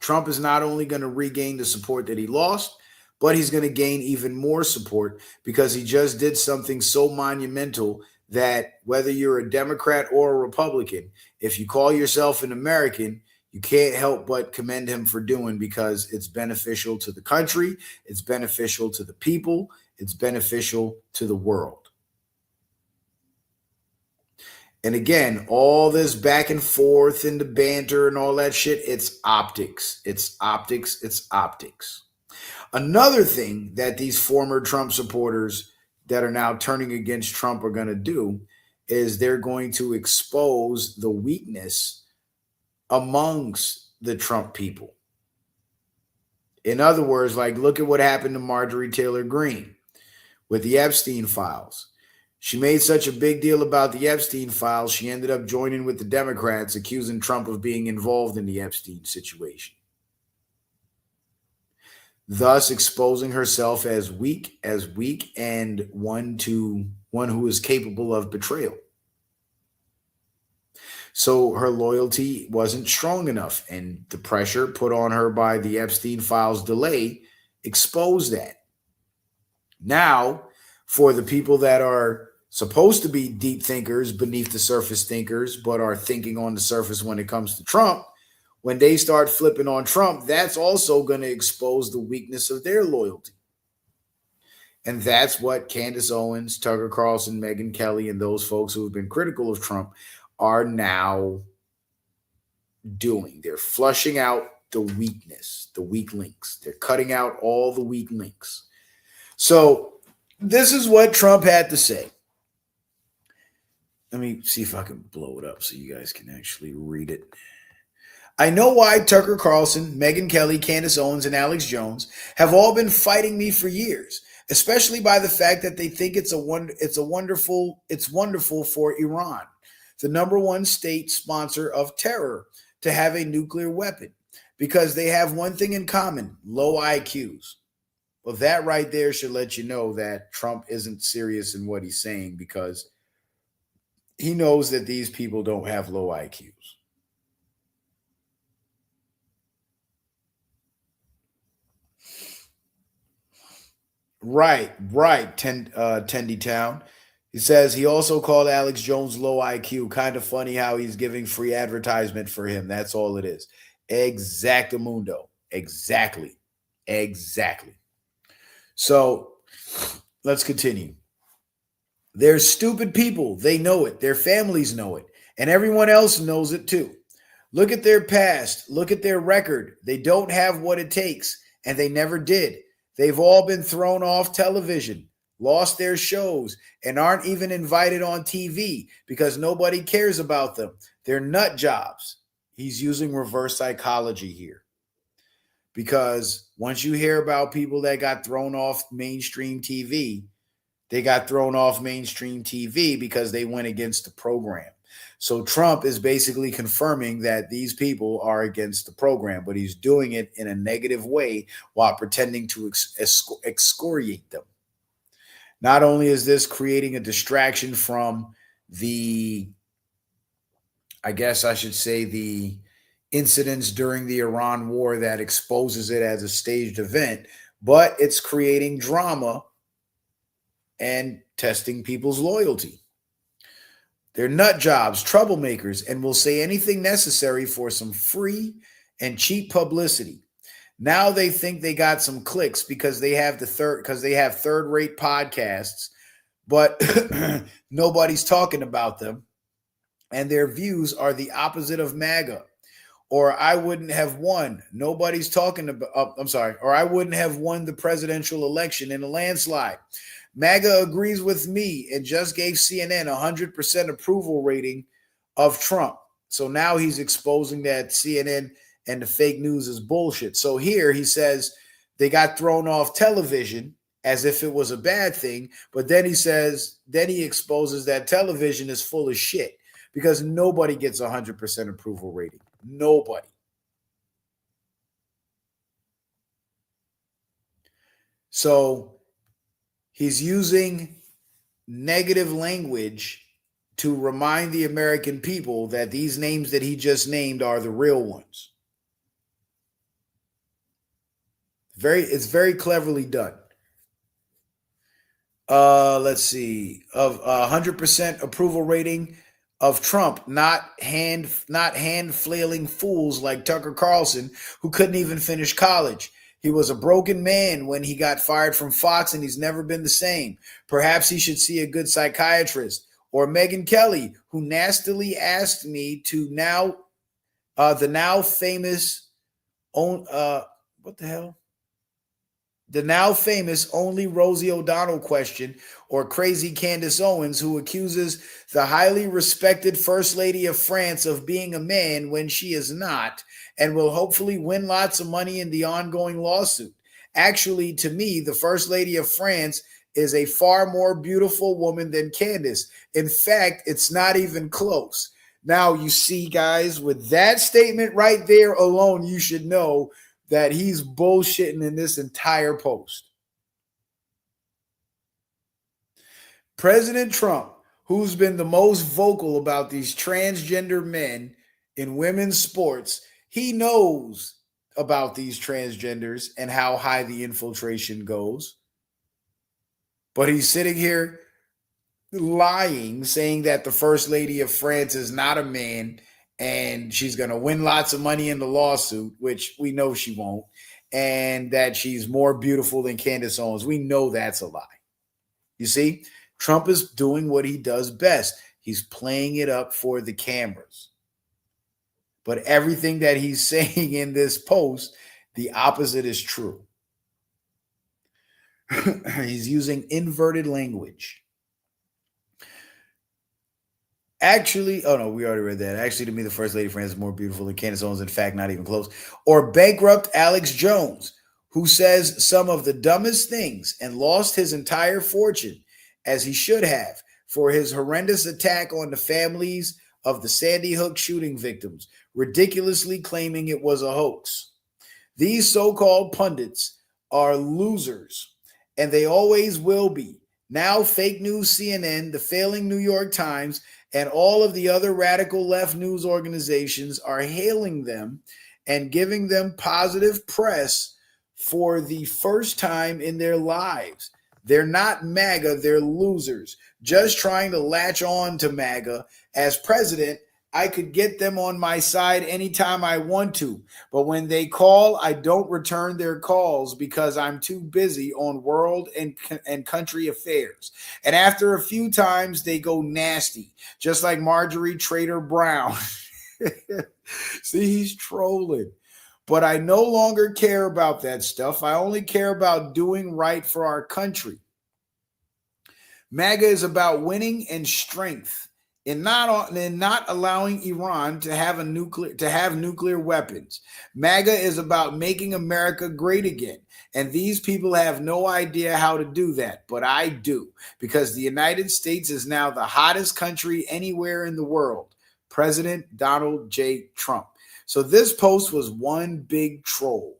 Trump is not only going to regain the support that he lost, but he's going to gain even more support because he just did something so monumental that whether you're a Democrat or a Republican, if you call yourself an American, you can't help but commend him for doing, because it's beneficial to the country, it's beneficial to the people, it's beneficial to the world. And again, all this back and forth and the banter and all that shit, it's optics. It's optics. It's optics. Another thing that these former Trump supporters that are now turning against Trump are going to do is they're going to expose the weakness amongst the Trump people. In other words, like, look at what happened to Marjorie Taylor Greene with the Epstein files. She made such a big deal about the Epstein files, she ended up joining with the Democrats, accusing Trump of being involved in the Epstein situation, thus exposing herself as weak and one who is capable of betrayal. So her loyalty wasn't strong enough, and the pressure put on her by the Epstein files delay exposed that. Now, for the people that are supposed to be deep thinkers beneath the surface thinkers, but are thinking on the surface when it comes to Trump, when they start flipping on Trump, that's also going to expose the weakness of their loyalty. And that's what Candace Owens, Tucker Carlson, Megyn Kelly, and those folks who have been critical of Trump are now doing. They're flushing out the weakness, the weak links. They're cutting out all the weak links. So this is what Trump had to say. Let me see if I can blow it up so you guys can actually read it. "I know why Tucker Carlson, Megyn Kelly, Candace Owens, and Alex Jones have all been fighting me for years, especially by the fact that they think it's wonderful for Iran, the number one state sponsor of terror, to have a nuclear weapon, because they have one thing in common: low IQs. Well, that right there should let you know that Trump isn't serious in what he's saying, because he knows that these people don't have low IQs. Right, Tendy Town. He says he also called Alex Jones low IQ. Kind of funny how he's giving free advertisement for him. That's all it is. Exactamundo. Exactly. Exactly. So let's continue. They're stupid people. They know it. Their families know it. And everyone else knows it too. Look at their past. Look at their record. They don't have what it takes, and they never did. They've all been thrown off television, lost their shows, and aren't even invited on TV because nobody cares about them. They're nut jobs. He's using reverse psychology here. Because once you hear about people that got thrown off mainstream TV, they got thrown off mainstream TV because they went against the program. So Trump is basically confirming that these people are against the program, but he's doing it in a negative way while pretending to excoriate them. Not only is this creating a distraction from the, I guess I should say, the incidents during the Iran war that exposes it as a staged event, but it's creating drama and testing people's loyalty. They're nut jobs, troublemakers, and will say anything necessary for some free and cheap publicity. Now they think they got some clicks because they have third-rate podcasts, but nobody's talking about them, and their views are the opposite of MAGA. Or I wouldn't have won. Nobody's talking about. Or I wouldn't have won the presidential election in a landslide. MAGA agrees with me and just gave CNN 100% approval rating of Trump. So now he's exposing that CNN and the fake news is bullshit. So here he says they got thrown off television as if it was a bad thing. But then he exposes that television is full of shit because nobody gets 100% approval rating. Nobody. So he's using negative language to remind the American people that these names that he just named are the real ones. It's very cleverly done. Let's see. Of 100% approval rating of Trump, not hand flailing fools like Tucker Carlson, who couldn't even finish college. He was a broken man when he got fired from Fox, and he's never been the same. Perhaps he should see a good psychiatrist. Or Megyn Kelly, who nastily asked me to the now famous the now famous only Rosie O'Donnell question, or crazy Candace Owens, who accuses the highly respected First Lady of France of being a man when she is not, and will hopefully win lots of money in the ongoing lawsuit. Actually, to me, the First Lady of France is a far more beautiful woman than Candace. In fact, it's not even close. Now, you see, guys, with that statement right there alone, you should know that he's bullshitting in this entire post. President Trump, who's been the most vocal about these transgender men in women's sports, he knows about these transgenders and how high the infiltration goes. But he's sitting here lying, saying that the First Lady of France is not a man and she's going to win lots of money in the lawsuit, which we know she won't, and that she's more beautiful than Candace Owens. We know that's a lie. You see, Trump is doing what he does best. He's playing it up for the cameras. But everything that he's saying in this post, the opposite is true. He's using inverted language. Actually, oh no, we already read that. Actually, to me, the First Lady of France is more beautiful than Candace Owens. In fact, not even close. Or bankrupt Alex Jones, who says some of the dumbest things and lost his entire fortune, as he should have, for his horrendous attack on the families of the Sandy Hook shooting victims, ridiculously claiming it was a hoax. These so-called pundits are losers, and they always will be. Now, fake news CNN, the failing New York Times, and all of the other radical left news organizations are hailing them and giving them positive press for the first time in their lives. They're not MAGA, they're losers. Just trying to latch on to MAGA. As president, I could get them on my side anytime I want to. But when they call, I don't return their calls because I'm too busy on world and country affairs. And after a few times, they go nasty, just like Marjorie Trader Brown. See, he's trolling. But I no longer care about that stuff. I only care about doing right for our country. MAGA is about winning and strength, and not allowing Iran to have nuclear weapons. MAGA is about making America great again. And these people have no idea how to do that, but I do, because the United States is now the hottest country anywhere in the world. President Donald J. Trump. So this post was one big troll.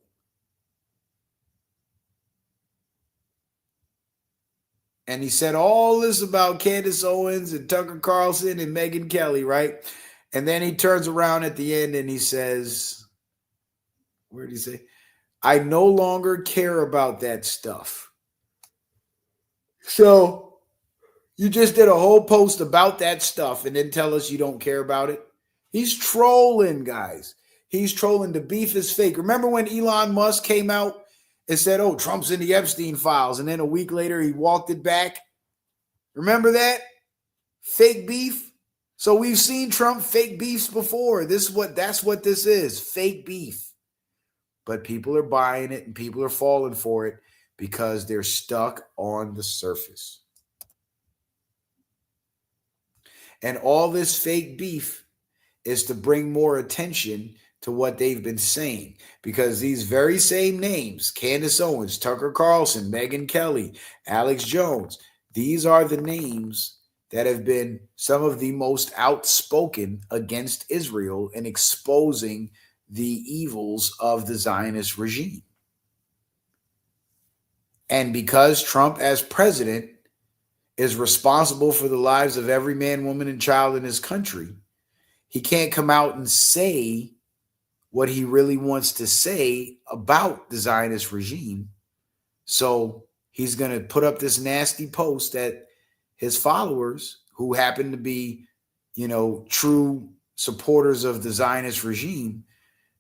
And he said all this about Candace Owens and Tucker Carlson and Megyn Kelly, right? And then he turns around at the end and he says, where did he say? I no longer care about that stuff. So you just did a whole post about that stuff and then tell us you don't care about it? He's trolling, guys. He's trolling. The beef is fake. Remember when Elon Musk came out and said, oh, Trump's in the Epstein files, and then a week later he walked it back? Remember that? Fake beef. So we've seen Trump fake beefs before. That's what this is. Fake beef. But people are buying it and people are falling for it because they're stuck on the surface. And all this fake beef is to bring more attention to what they've been saying, because these very same names, Candace Owens, Tucker Carlson, Megyn Kelly, Alex Jones, these are the names that have been some of the most outspoken against Israel and exposing the evils of the Zionist regime. And because Trump, as president, is responsible for the lives of every man, woman, and child in his country, he can't come out and say what he really wants to say about the Zionist regime. So he's going to put up this nasty post that his followers, who happen to be, true supporters of the Zionist regime,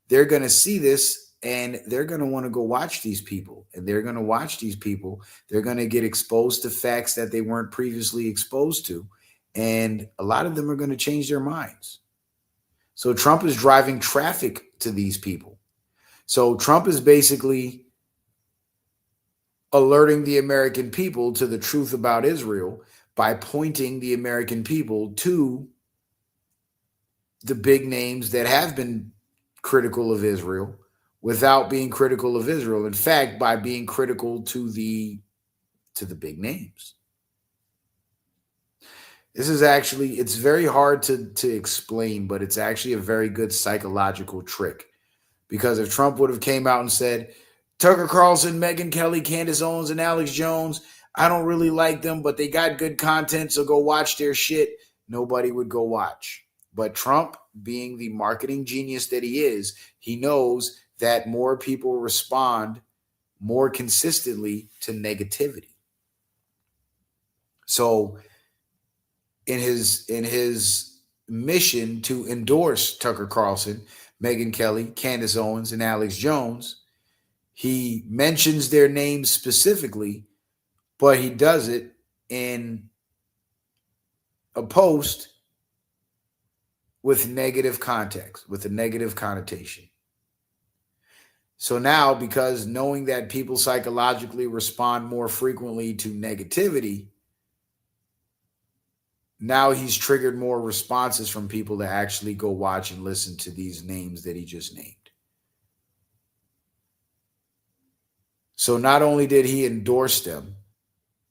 they're going to see this and they're going to want to go watch these people. And they're going to watch these people. They're going to get exposed to facts that they weren't previously exposed to. And a lot of them are going to change their minds. So Trump is driving traffic to these people. So Trump is basically alerting the American people to the truth about Israel by pointing the American people to the big names that have been critical of Israel without being critical of Israel. In fact, by being critical to the big names. This is actually, it's very hard to explain, but it's actually a very good psychological trick. Because if Trump would have came out and said, Tucker Carlson, Megyn Kelly, Candace Owens, and Alex Jones, I don't really like them, but they got good content, so go watch their shit, nobody would go watch. But Trump, being the marketing genius that he is, he knows that more people respond more consistently to negativity. So in his mission to endorse Tucker Carlson, Megyn Kelly, Candace Owens, and Alex Jones, he mentions their names specifically, but he does it in a post with negative context, with a negative connotation. So now, because knowing that people psychologically respond more frequently to negativity, now he's triggered more responses from people to actually go watch and listen to these names that he just named. So not only did he endorse them,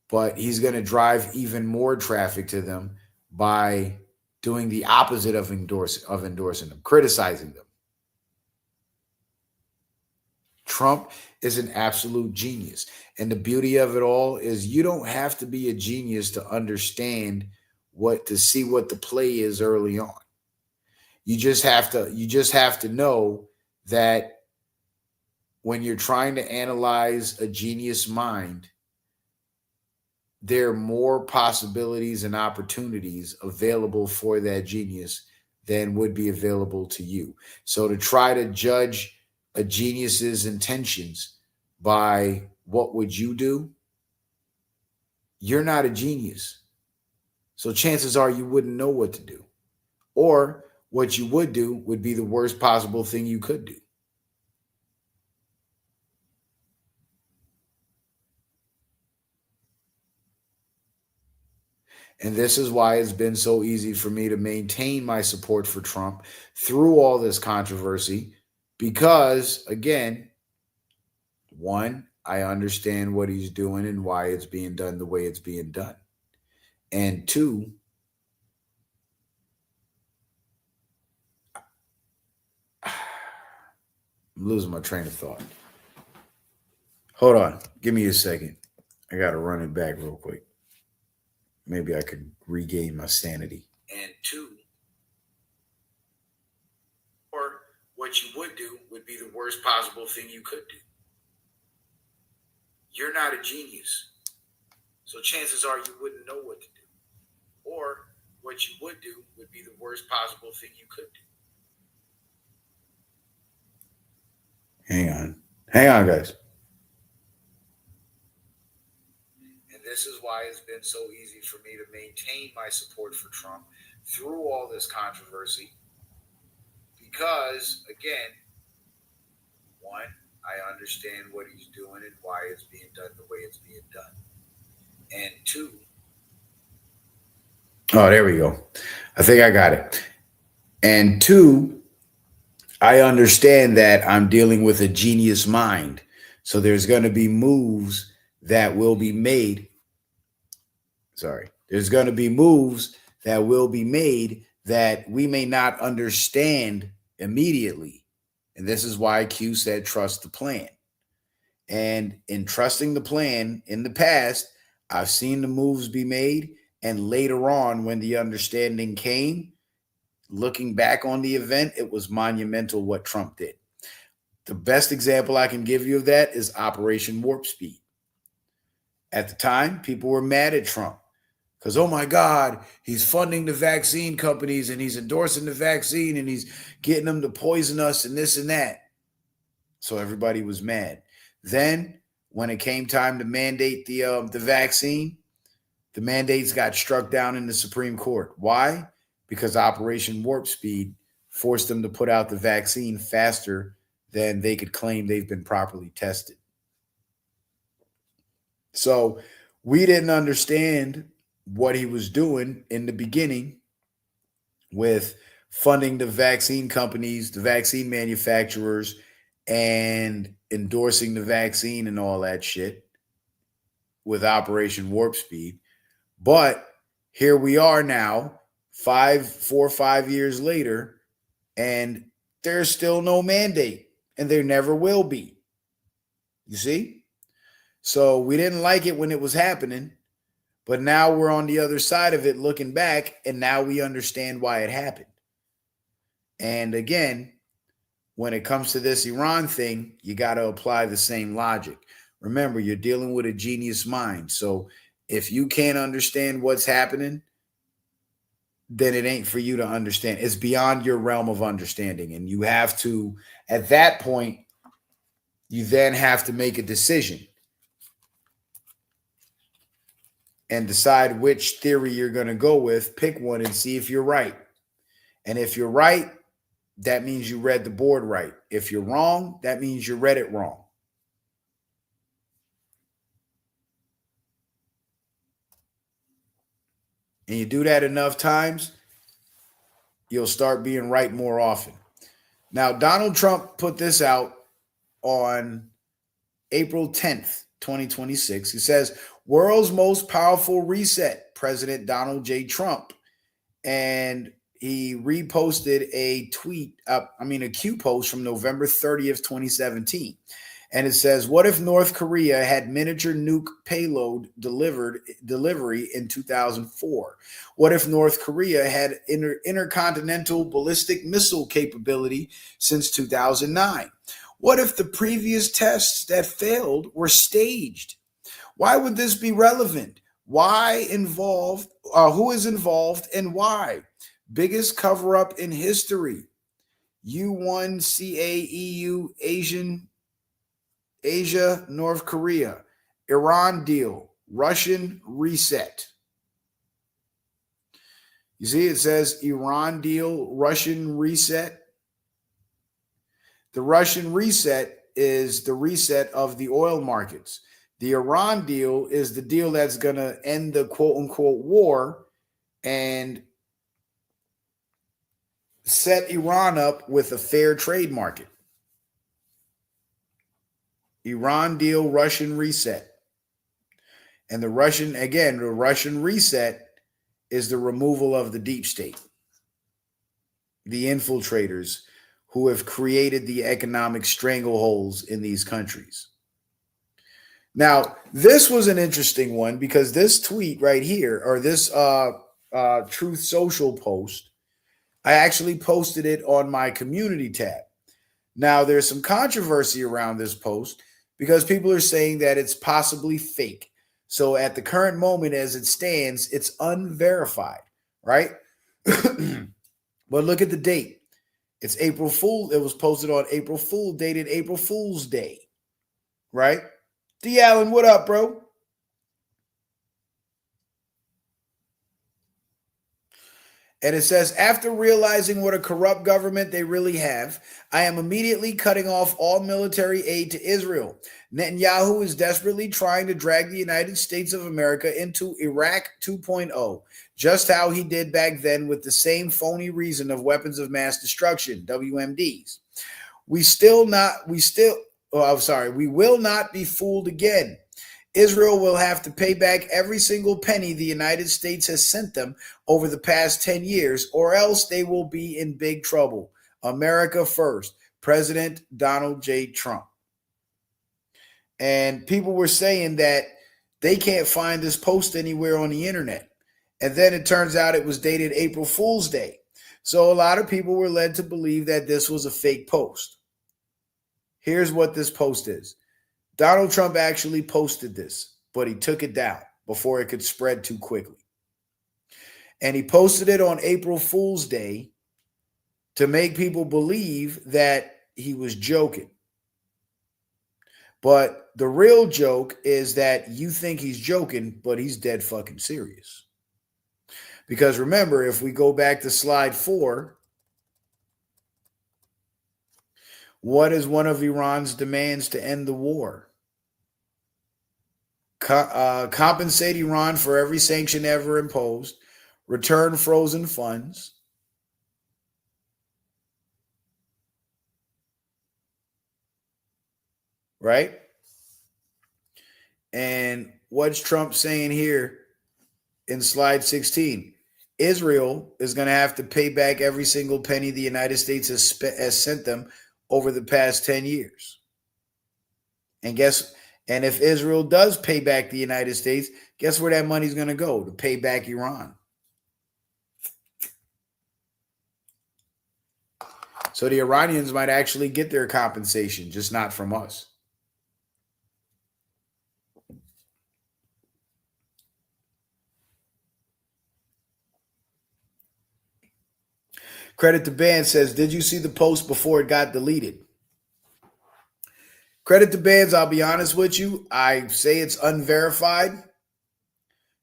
but he's going to drive even more traffic to them by doing the opposite of endorsing them, criticizing them. Trump is an absolute genius. And the beauty of it all is you don't have to be a genius to understand to see what the play is early on. You just have to know that when you're trying to analyze a genius mind, there are more possibilities and opportunities available for that genius than would be available to you. So to try to judge a genius's intentions by what would you do, you're not a genius. So chances are you wouldn't know what to do. Or what you would do would be the worst possible thing you could do. And this is why it's been so easy for me to maintain my support for Trump through all this controversy. Because, again, one, I understand what he's doing and why it's being done the way it's being done. And two, I'm losing my train of thought. Hold on. Give me a second. I got to run it back real quick. Maybe I could regain my sanity. And two, or what you would do would be the worst possible thing you could do. You're not a genius. So chances are you wouldn't know what to do. Or what you would do would be the worst possible thing you could do. Hang on. Hang on, guys. And this is why it's been so easy for me to maintain my support for Trump through all this controversy. Because, again, one, I understand what he's doing and why it's being done the way it's being done. And two, oh, there we go. I think I got it. And two, I understand that I'm dealing with a genius mind. So there's going to be moves that will be made. There's going to be moves that will be made that we may not understand immediately. And this is why Q said trust the plan. And in trusting the plan in the past, I've seen the moves be made. And later on, when the understanding came, looking back on the event, it was monumental what Trump did. The best example I can give you of that is Operation Warp Speed. At the time, people were mad at Trump because, oh my God, he's funding the vaccine companies and he's endorsing the vaccine and he's getting them to poison us and this and that. So everybody was mad. Then when it came time to mandate the vaccine, the mandates got struck down in the Supreme Court. Why? Because Operation Warp Speed forced them to put out the vaccine faster than they could claim they've been properly tested. So we didn't understand what he was doing in the beginning with funding the vaccine companies, the vaccine manufacturers, and endorsing the vaccine and all that shit with Operation Warp Speed. But here we are now, 4 or 5 years later, and there's still no mandate, and there never will be. You see? So we didn't like it when it was happening, but now we're on the other side of it looking back, and now we understand why it happened. And again, when it comes to this Iran thing, you got to apply the same logic. Remember, you're dealing with a genius mind. So if you can't understand what's happening, then it ain't for you to understand. It's beyond your realm of understanding. And you have to, at that point, you then have to make a decision and decide which theory you're going to go with. Pick one and see if you're right. And if you're right, that means you read the board right. If you're wrong, that means you read it wrong. And you do that enough times, you'll start being right more often. Now, Donald Trump put this out on April 10th, 2026. He says, world's most powerful reset, President Donald J. Trump. And he reposted a Q post from November 30th, 2017. And it says, what if North Korea had miniature nuke payload delivery in 2004? What if North Korea had intercontinental ballistic missile capability since 2009? What if the previous tests that failed were staged? Why would this be relevant? Why involved? Who is involved and why? Biggest cover up in history. U1CAEU, Asia, North Korea, Iran deal, Russian reset. You see, it says Iran deal, Russian reset. The Russian reset is the reset of the oil markets. The Iran deal is the deal that's going to end the quote unquote war and set Iran up with a fair trade market. Iran deal, Russian reset. And the Russian reset is the removal of the deep state, the infiltrators who have created the economic strangleholds in these countries. Now, this was an interesting one because this tweet right here, or this Truth Social post, I actually posted it on my community tab. Now, there's some controversy around this post because people are saying that it's possibly fake. So at the current moment, as it stands, it's unverified, right? But look at the date. It's April Fool. It was posted on April Fool, dated April Fool's Day, right? D. Allen, what up, bro? And it says, after realizing what a corrupt government they really have, I am immediately cutting off all military aid to Israel. Netanyahu is desperately trying to drag the United States of America into Iraq 2.0, just how he did back then with the same phony reason of weapons of mass destruction, WMDs. We will not be fooled again. Israel will have to pay back every single penny the United States has sent them over the past 10 years, or else they will be in big trouble. America first. President Donald J. Trump. And people were saying that they can't find this post anywhere on the internet. And then it turns out it was dated April Fool's Day. So a lot of people were led to believe that this was a fake post. Here's what this post is. Donald Trump actually posted this, but he took it down before it could spread too quickly. And he posted it on April Fool's Day to make people believe that he was joking. But the real joke is that you think he's joking, but he's dead fucking serious. Because remember, if we go back to slide 4, what is one of Iran's demands to end the war? Compensate Iran for every sanction ever imposed, return frozen funds, right? And what's Trump saying here in slide 16? Israel is going to have to pay back every single penny the United States has sent them over the past 10 years. And if Israel does pay back the United States, guess where that money's going to go? To pay back Iran. So the Iranians might actually get their compensation, just not from us. Credit to Band says, did you see the post before it got deleted? Credit to Bands, I'll be honest with you. I say it's unverified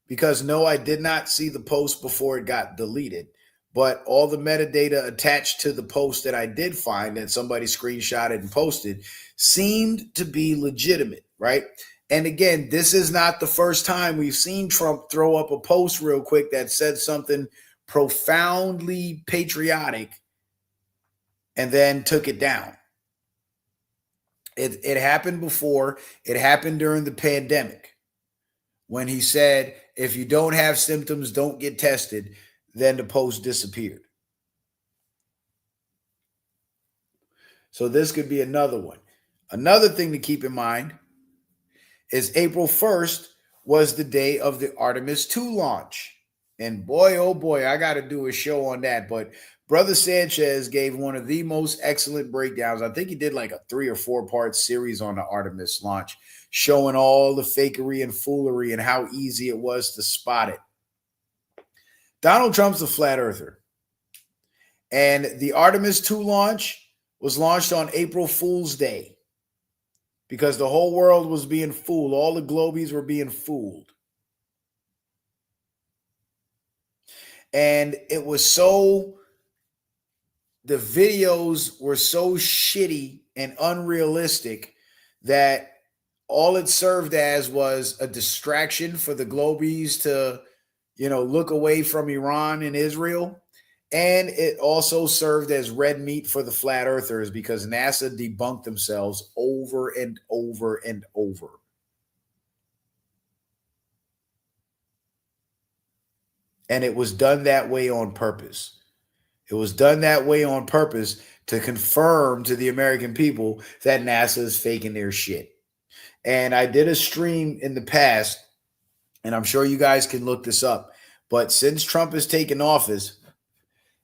because no, I did not see the post before it got deleted. But all the metadata attached to the post that I did find that somebody screenshotted and posted seemed to be legitimate, right? And again, this is not the first time we've seen Trump throw up a post real quick that said something profoundly patriotic and then took it down. It happened before. It happened during the pandemic when he said, if you don't have symptoms, don't get tested. Then the post disappeared. So this could be another one. Another thing to keep in mind is April 1st was the day of the Artemis 2 launch. And boy, oh boy, I got to do a show on that. But Brother Sanchez gave one of the most excellent breakdowns. I think he did like a 3 or 4 part series on the Artemis launch, showing all the fakery and foolery and how easy it was to spot it. Donald Trump's a flat earther. And the Artemis 2 launch was launched on April Fool's Day because the whole world was being fooled. All the globies were being fooled. And it was so, the videos were so shitty and unrealistic that all it served as was a distraction for the globies to, look away from Iran and Israel. And it also served as red meat for the flat earthers because NASA debunked themselves over and over and over. And it was done that way on purpose. It was done that way on purpose to confirm to the American people that NASA is faking their shit. And I did a stream in the past, and I'm sure you guys can look this up. But since Trump has taken office,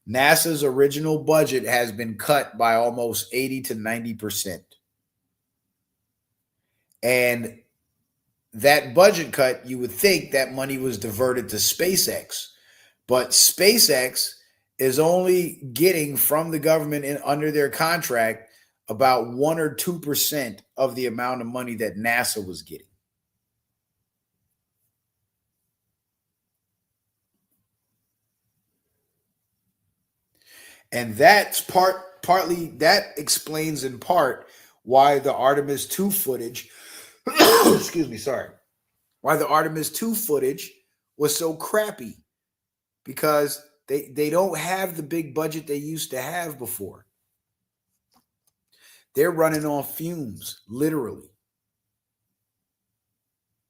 NASA's original budget has been cut by almost 80 to 90%. And that budget cut, you would think that money was diverted to SpaceX. But SpaceX is only getting from the government under their contract about 1 or 2% of the amount of money that NASA was getting. And that's partly that explains in part why the Artemis 2 footage, why the Artemis 2 footage was so crappy, because they don't have the big budget they used to have before. They're running on fumes, literally.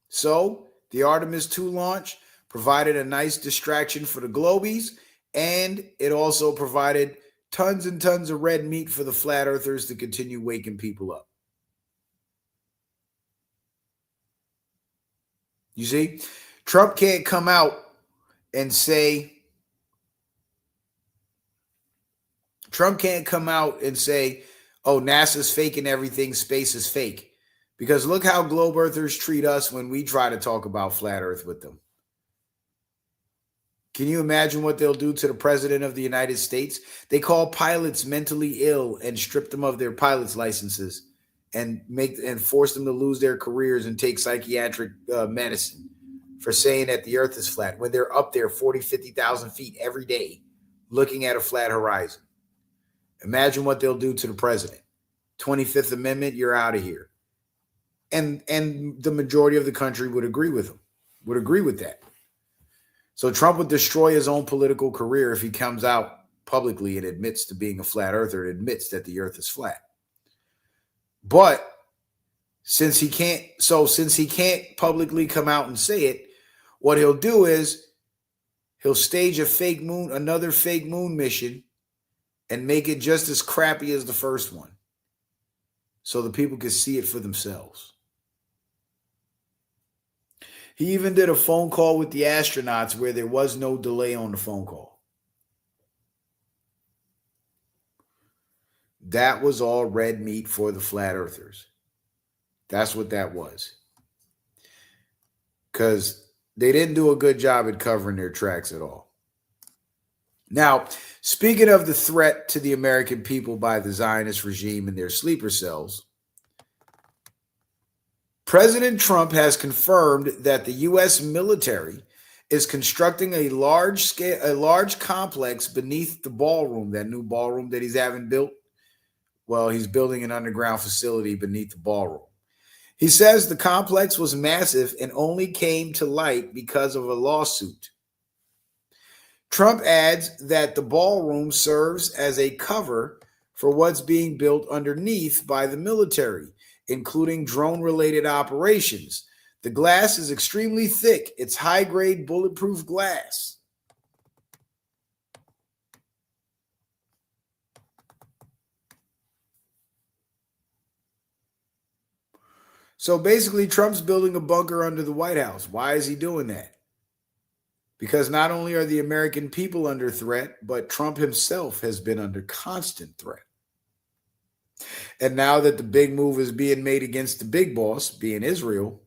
So the Artemis 2 launch provided a nice distraction for the globies, and it also provided tons and tons of red meat for the flat earthers to continue waking people up. You see, Trump can't come out and say, oh, NASA's faking everything, space is fake. Because look how globe earthers treat us when we try to talk about flat earth with them. Can you imagine what they'll do to the president of the United States? They call pilots mentally ill and strip them of their pilot's licenses and force them to lose their careers and take psychiatric medicine for saying that the earth is flat when they're up there 40, 50,000 feet every day looking at a flat horizon. Imagine what they'll do to the president. 25th Amendment, you're out of here. And the majority of the country would agree with him, would agree with that. So Trump would destroy his own political career if he comes out publicly and admits to being a flat earther and admits that the earth is flat. But since he can't publicly come out and say it, what he'll do is he'll stage another fake moon mission and make it just as crappy as the first one so the people can see it for themselves. He even did a phone call with the astronauts where there was no delay on the phone call. That was all red meat for the flat earthers. That's what that was. Because they didn't do a good job at covering their tracks at all. Now, speaking of the threat to the American people by the Zionist regime and their sleeper cells, President Trump has confirmed that the U.S. military is constructing a large complex beneath the ballroom, that new ballroom that he's having built. Well, he's building an underground facility beneath the ballroom. He says the complex was massive and only came to light because of a lawsuit. Trump adds that the ballroom serves as a cover for what's being built underneath by the military, including drone-related operations. The glass is extremely thick. It's high-grade bulletproof glass. So basically, Trump's building a bunker under the White House. Why is he doing that? Because not only are the American people under threat, but Trump himself has been under constant threat. And now that the big move is being made against the big boss, being Israel,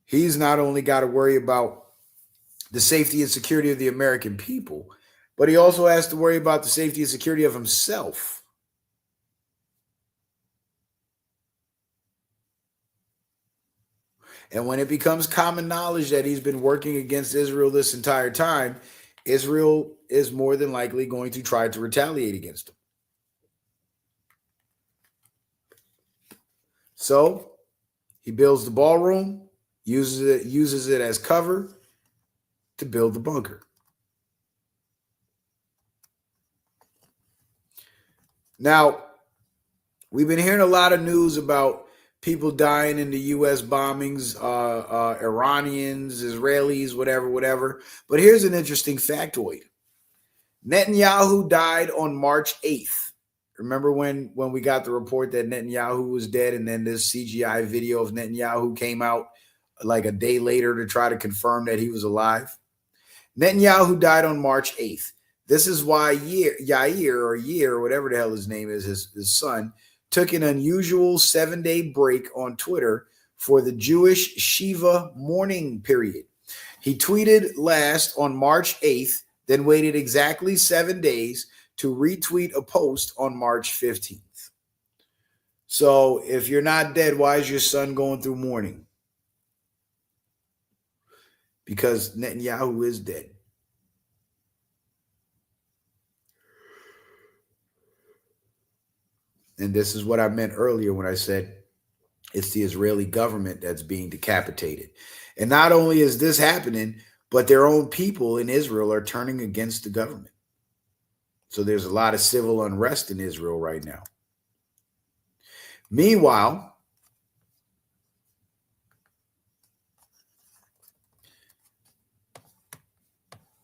he's not only got to worry about the safety and security of the American people, but he also has to worry about the safety and security of himself. And when it becomes common knowledge that he's been working against Israel this entire time, Israel is more than likely going to try to retaliate against him. So he builds the ballroom, uses it as cover to build the bunker. Now, we've been hearing a lot of news about people dying in the U.S. bombings, Iranians, Israelis, whatever. But here's an interesting factoid. Netanyahu died on March 8th. Remember when we got the report that Netanyahu was dead, and then this CGI video of Netanyahu came out like a day later to try to confirm that he was alive? Netanyahu died on March 8th. This is why Yair, whatever the hell his name is, his son, took an unusual 7-day break on Twitter for the Jewish Shiva mourning period. He tweeted last on March 8th, then waited exactly 7 days to retweet a post on March 15th. So if you're not dead, why is your son going through mourning? Because Netanyahu is dead. And this is what I meant earlier when I said it's the Israeli government that's being decapitated. And not only is this happening, but their own people in Israel are turning against the government. So there's a lot of civil unrest in Israel right now. Meanwhile,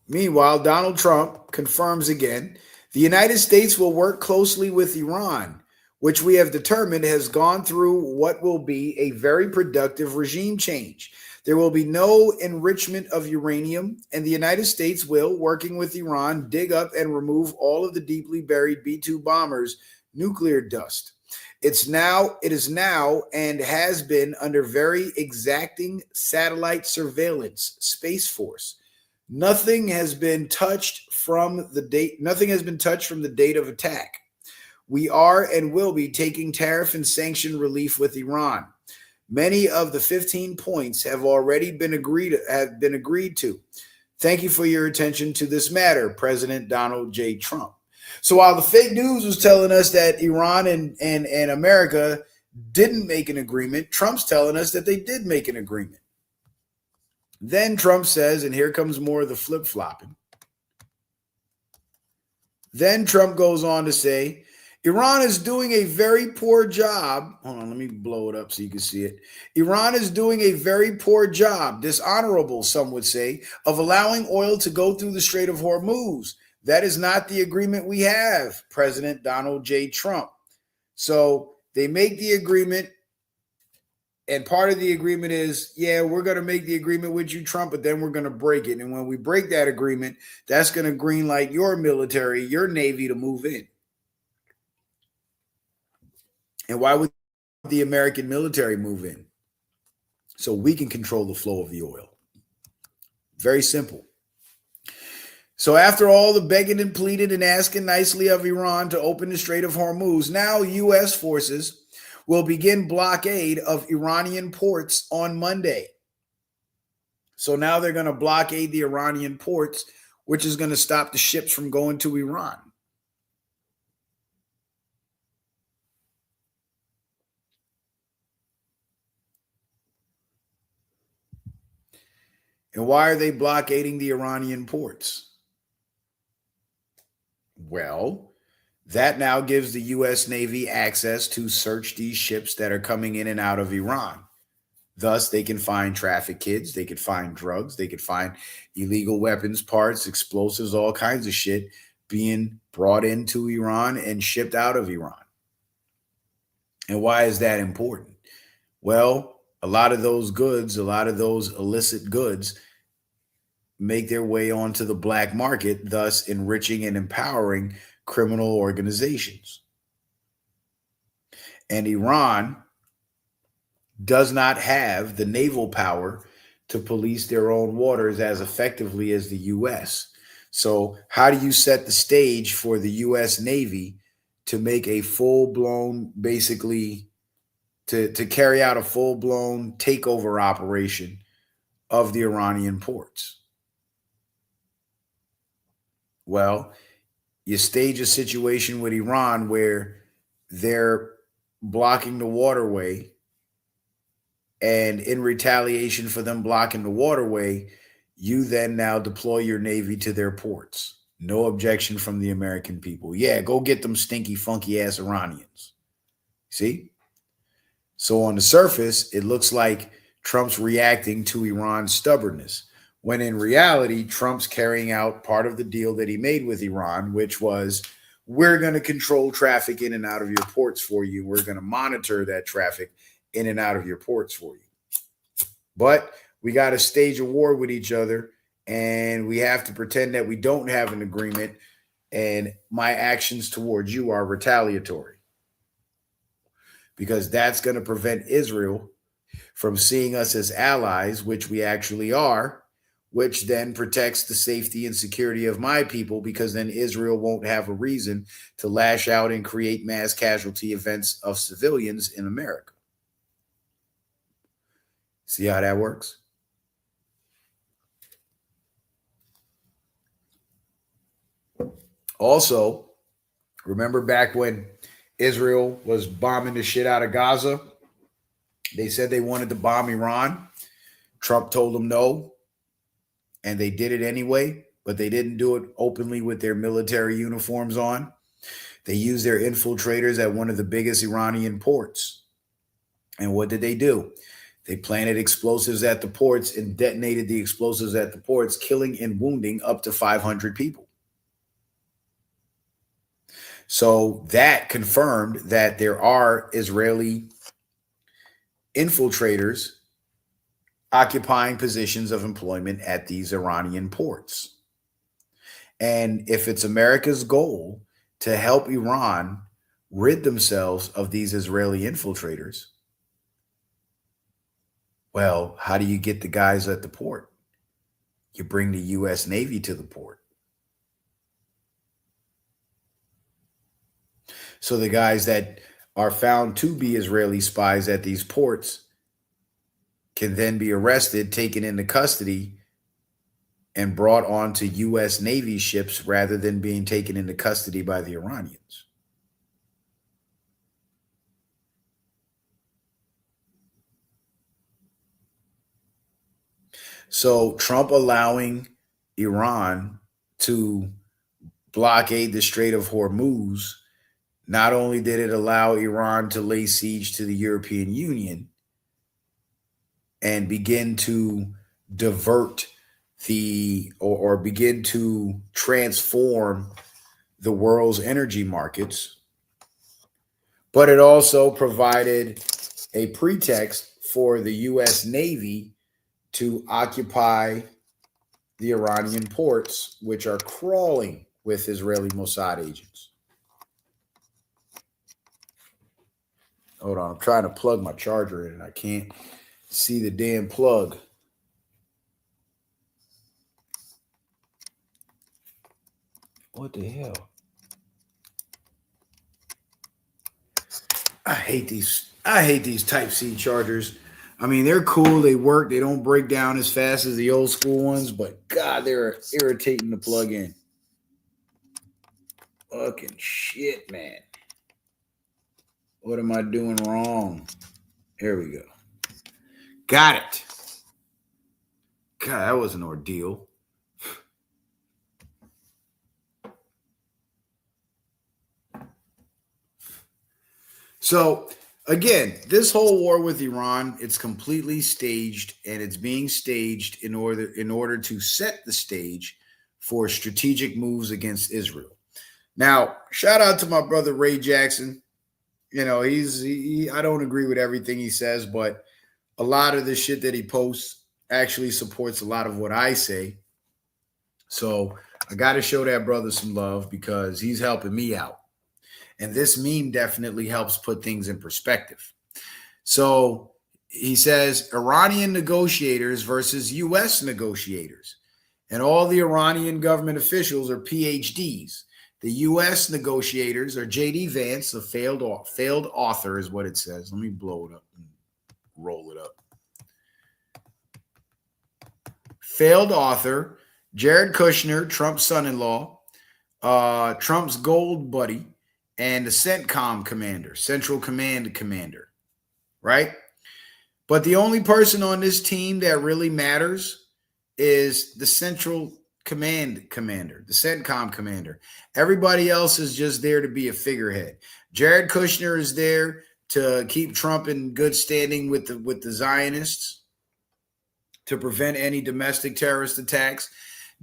Donald Trump confirms again, the United States will work closely with Iran, which we have determined has gone through what will be a very productive regime change. There will be no enrichment of uranium, and the United States will, working with Iran, dig up and remove all of the deeply buried B-2 bombers' nuclear dust. It is now and has been under very exacting satellite surveillance, Space Force. Nothing has been touched from the date of attack. We are and will be taking tariff and sanction relief with Iran. Many of the 15 points have already been agreed to. Thank you for your attention to this matter, President Donald J. Trump. So while the fake news was telling us that Iran and America didn't make an agreement, Trump's telling us that they did make an agreement. Then Trump says, and here comes more of the flip-flopping. Then Trump goes on to say, Iran is doing a very poor job. Hold on, let me blow it up so you can see it. Iran is doing a very poor job, dishonorable, some would say, of allowing oil to go through the Strait of Hormuz. That is not the agreement we have, President Donald J. Trump. So they make the agreement, and part of the agreement is, yeah, we're going to make the agreement with you, Trump, but then we're going to break it. And when we break that agreement, that's going to green light your military, your Navy to move in. And why would the American military move in? So we can control the flow of the oil. Very simple. So after all the begging and pleading and asking nicely of Iran to open the Strait of Hormuz, now U.S. forces will begin blockade of Iranian ports on Monday. So now they're going to blockade the Iranian ports, which is going to stop the ships from going to Iran. And why are they blockading the Iranian ports? Well, that now gives the U.S. Navy access to search these ships that are coming in and out of Iran. Thus, they can find trafficked kids, they could find drugs, they could find illegal weapons, parts, explosives, all kinds of shit being brought into Iran and shipped out of Iran. And why is that important? Well, a lot of those goods, a lot of those illicit goods make their way onto the black market, thus enriching and empowering criminal organizations. And Iran does not have the naval power to police their own waters as effectively as the U.S. So, how do you set the stage for the U.S. Navy to make a full blown, basically, to carry out a full blown takeover operation of the Iranian ports? Well, you stage a situation with Iran where they're blocking the waterway, and in retaliation for them blocking the waterway, you then now deploy your navy to their ports. No objection from the American people. Yeah, go get them stinky, funky ass Iranians. See? So on the surface, it looks like Trump's reacting to Iran's stubbornness, when in reality, Trump's carrying out part of the deal that he made with Iran, which was, we're going to control traffic in and out of your ports for you. We're going to monitor that traffic in and out of your ports for you. But we got to stage a war with each other, and we have to pretend that we don't have an agreement, and my actions towards you are retaliatory, because that's going to prevent Israel from seeing us as allies, which we actually are, which then protects the safety and security of my people, because then Israel won't have a reason to lash out and create mass casualty events of civilians in America. See how that works? Also, remember back when Israel was bombing the shit out of Gaza? They said they wanted to bomb Iran. Trump told them no, and they did it anyway, but they didn't do it openly with their military uniforms on. They used their infiltrators at one of the biggest Iranian ports. And what did they do? They planted explosives at the ports and detonated the explosives at the ports, killing and wounding up to 500 people. So that confirmed that there are Israeli infiltrators occupying positions of employment at these Iranian ports. And if it's America's goal to help Iran rid themselves of these Israeli infiltrators, well, how do you get the guys at the port? You bring the U.S. Navy to the port. So the guys that are found to be Israeli spies at these ports can then be arrested, taken into custody, and brought onto U.S. Navy ships rather than being taken into custody by the Iranians. So Trump allowing Iran to blockade the Strait of Hormuz, not only did it allow Iran to lay siege to the European Union and begin to divert or begin to transform the world's energy markets, but it also provided a pretext for the U.S. Navy to occupy the Iranian ports, which are crawling with Israeli Mossad agents. Hold on, I'm trying to plug my charger in and I can't see the damn plug. What the hell? I hate these Type-C chargers. I mean, they're cool, they work, they don't break down as fast as the old school ones, but God, they're irritating to plug in. Fucking shit, man. What am I doing wrong? Here we go. Got it. God, that was an ordeal. So, again, this whole war with Iran, it's completely staged, and it's being staged in order to set the stage for strategic moves against Israel. Now, shout out to my brother Ray Jackson. You know, I don't agree with everything he says, but a lot of the shit that he posts actually supports a lot of what I say. So I got to show that brother some love because he's helping me out. And this meme definitely helps put things in perspective. So he says Iranian negotiators versus U.S. negotiators. And all the Iranian government officials are PhDs. The U.S. negotiators are J.D. Vance, a failed author is what it says. Let me blow it up and roll it up. Failed author, Jared Kushner, Trump's son-in-law, Trump's gold buddy, and the CENTCOM commander, Central Command commander, right? But the only person on this team that really matters is the Central Command commander, the CENTCOM commander. Everybody else is just there to be a figurehead. Jared Kushner is there to keep Trump in good standing with the Zionists, to prevent any domestic terrorist attacks.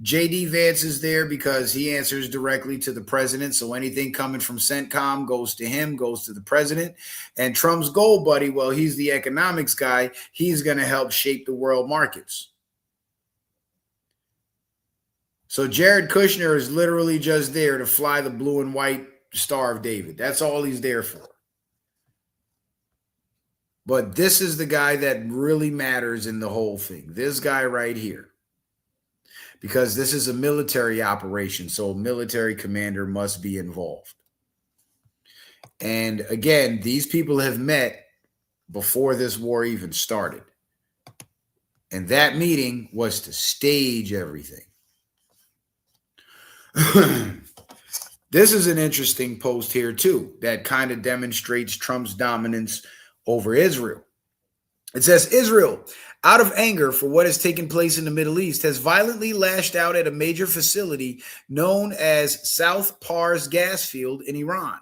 J.D. Vance is there because he answers directly to the president. So anything coming from CENTCOM goes to him, goes to the president. And Trump's gold buddy, well, he's the economics guy. He's going to help shape the world markets. So Jared Kushner is literally just there to fly the blue and white Star of David. That's all he's there for. But this is the guy that really matters in the whole thing. This guy right here. Because this is a military operation, so a military commander must be involved. And again, these people have met before this war even started. And that meeting was to stage everything. This is an interesting post here, too, that kind of demonstrates Trump's dominance over Israel. It says, Israel, out of anger for what has taken place in the Middle East, has violently lashed out at a major facility known as South Pars gas field in Iran.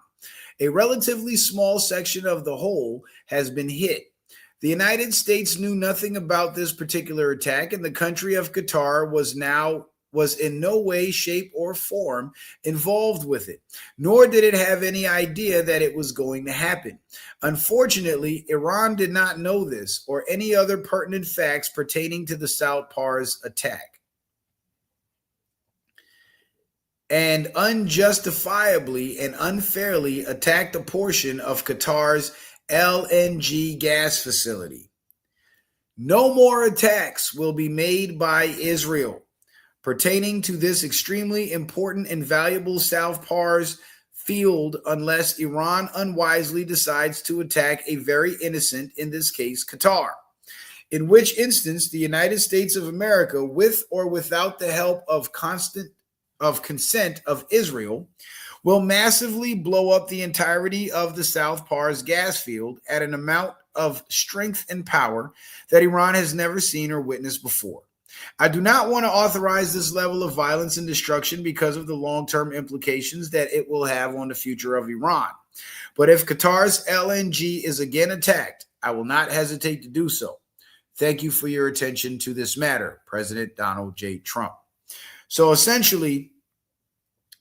A relatively small section of the whole has been hit. The United States knew nothing about this particular attack, and the country of Qatar was in no way, shape, or form involved with it, nor did it have any idea that it was going to happen. Unfortunately, Iran did not know this or any other pertinent facts pertaining to the South Pars attack, and unjustifiably and unfairly attacked a portion of Qatar's LNG gas facility. No more attacks will be made by Israel pertaining to this extremely important and valuable South Pars field unless Iran unwisely decides to attack a very innocent, in this case, Qatar, in which instance the United States of America, with or without the help of consent of Israel, will massively blow up the entirety of the South Pars gas field at an amount of strength and power that Iran has never seen or witnessed before. I do not want to authorize this level of violence and destruction because of the long-term implications that it will have on the future of Iran. But if Qatar's LNG is again attacked, I will not hesitate to do so. Thank you for your attention to this matter, President Donald J. Trump. So essentially,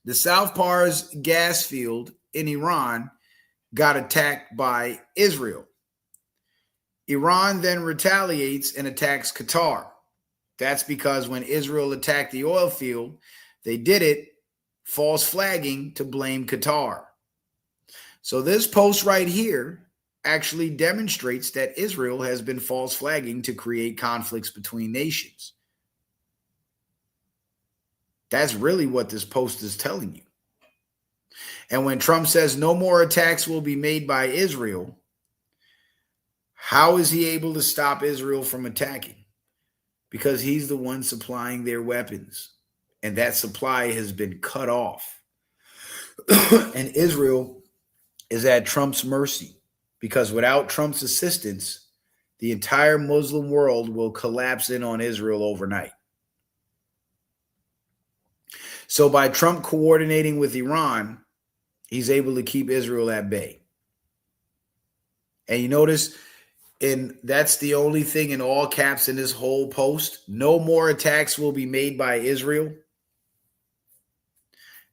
the South Pars gas field in Iran got attacked by Israel. Iran then retaliates and attacks Qatar. That's because when Israel attacked the oil field, they did it false flagging to blame Qatar. So this post right here actually demonstrates that Israel has been false flagging to create conflicts between nations. That's really what this post is telling you. And when Trump says no more attacks will be made by Israel, how is he able to stop Israel from attacking? Because he's the one supplying their weapons. And that supply has been cut off. And Israel is at Trump's mercy. Because without Trump's assistance, the entire Muslim world will collapse in on Israel overnight. So by Trump coordinating with Iran, he's able to keep Israel at bay. And you notice, and that's the only thing in all caps in this whole post. No more attacks will be made by Israel.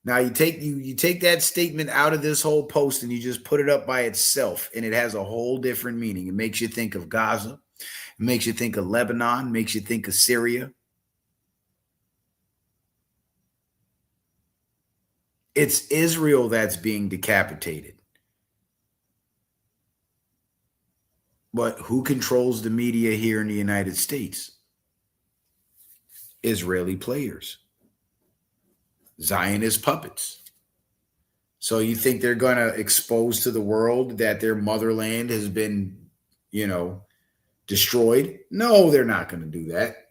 Now you take that statement out of this whole post and you just put it up by itself, and it has a whole different meaning. It makes you think of Gaza. It makes you think of Lebanon. It makes you think of Syria. It's Israel that's being decapitated. But who controls the media here in the United States? Israeli players, Zionist puppets. So you think they're going to expose to the world that their motherland has been, destroyed? No, they're not going to do that.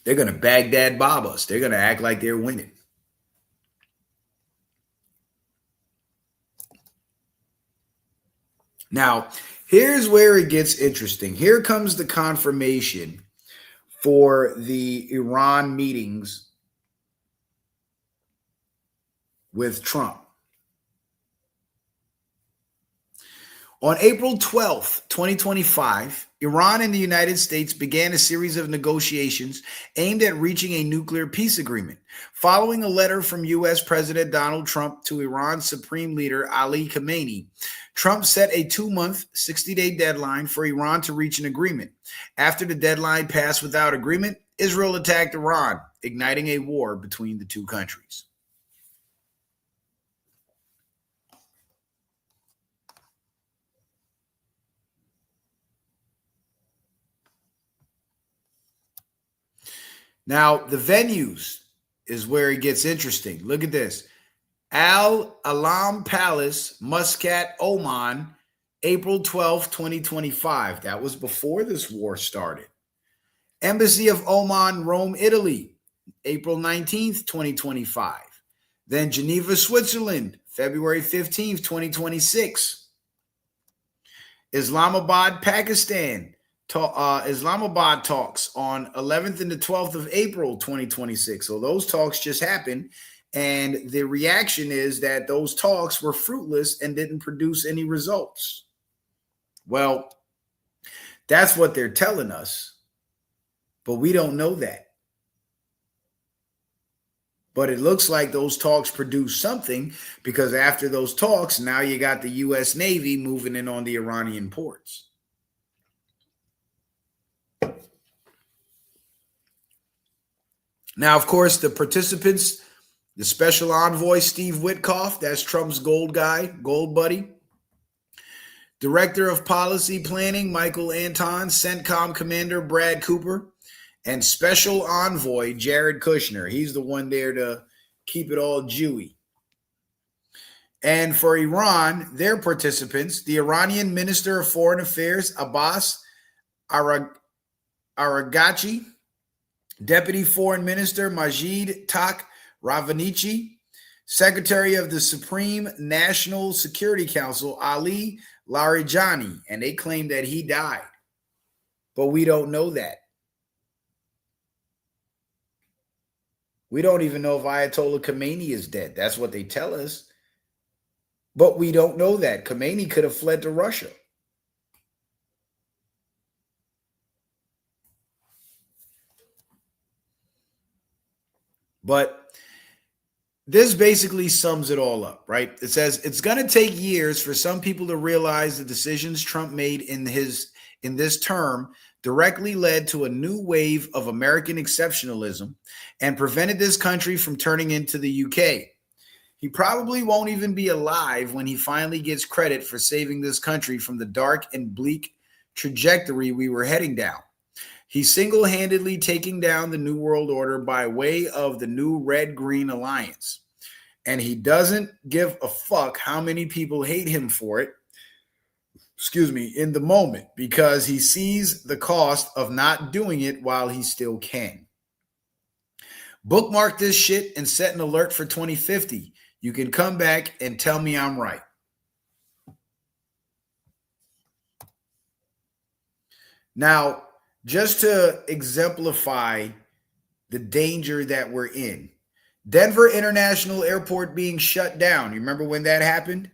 They're going to Baghdad Bob us. They're going to act like they're winning. Now, here's where it gets interesting. Here comes the confirmation for the Iran meetings with Trump. On April 12th, 2025, Iran and the United States began a series of negotiations aimed at reaching a nuclear peace agreement, following a letter from U.S. President Donald Trump to Iran's Supreme Leader Ali Khamenei. Trump set a 2-month, 60-day deadline for Iran to reach an agreement. After the deadline passed without agreement, Israel attacked Iran, igniting a war between the two countries. Now, the venues is where it gets interesting. Look at this. Al Alam Palace, Muscat, Oman, April 12, 2025. That was before this war started. Embassy of Oman, Rome, Italy, April 19th, 2025. Then Geneva, Switzerland, February 15th, 2026. Islamabad, Pakistan. Islamabad talks on 11th and the 12th of April 2026. So those talks just happened, and the reaction is that those talks were fruitless and didn't produce any results. Well, that's what they're telling us, but we don't know that. But it looks like those talks produced something, because after those talks, now you got the U.S. Navy moving in on the Iranian ports. Now, of course, the participants, the special envoy, Steve Witkoff, that's Trump's gold guy, gold buddy. Director of Policy Planning, Michael Anton, CENTCOM Commander, Brad Cooper, and Special Envoy, Jared Kushner. He's the one there to keep it all Jewy. And for Iran, their participants, the Iranian Minister of Foreign Affairs, Abbas Araghchi, Deputy Foreign Minister Majid Tak Ravanichi, Secretary of the Supreme National Security Council Ali Larijani, and they claim that he died. But we don't know that. We don't even know if Ayatollah Khamenei is dead. That's what they tell us. But we don't know that. Khamenei could have fled to Russia. But this basically sums it all up, right? It says it's going to take years for some people to realize the decisions Trump made in this term directly led to a new wave of American exceptionalism and prevented this country from turning into the UK. He probably won't even be alive when he finally gets credit for saving this country from the dark and bleak trajectory we were heading down. He's single-handedly taking down the New World Order by way of the new Red-Green Alliance. And he doesn't give a fuck how many people hate him for it, in the moment, because he sees the cost of not doing it while he still can. Bookmark this shit and set an alert for 2050. You can come back and tell me I'm right. Now, just to exemplify the danger that we're in, Denver International Airport being shut down. You remember when that happened?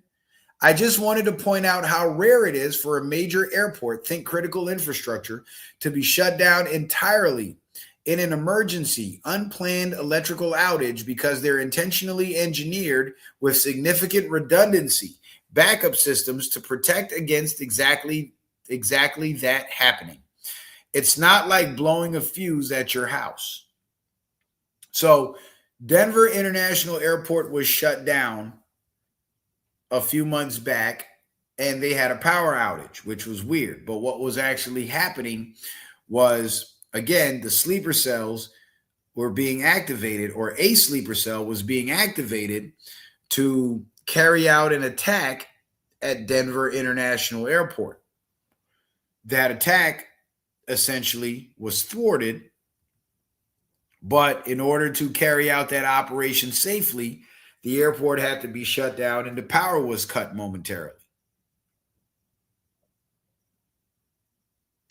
I just wanted to point out how rare it is for a major airport, think critical infrastructure, to be shut down entirely in an emergency, unplanned electrical outage because they're intentionally engineered with significant redundancy, backup systems to protect against exactly that happening. It's not like blowing a fuse at your house. So Denver International Airport was shut down a few months back, and they had a power outage, which was weird. But what was actually happening was, again, the sleeper cells were being activated, or a sleeper cell was being activated to carry out an attack at Denver International Airport. That attack essentially was thwarted, but in order to carry out that operation safely, the airport had to be shut down and the power was cut momentarily.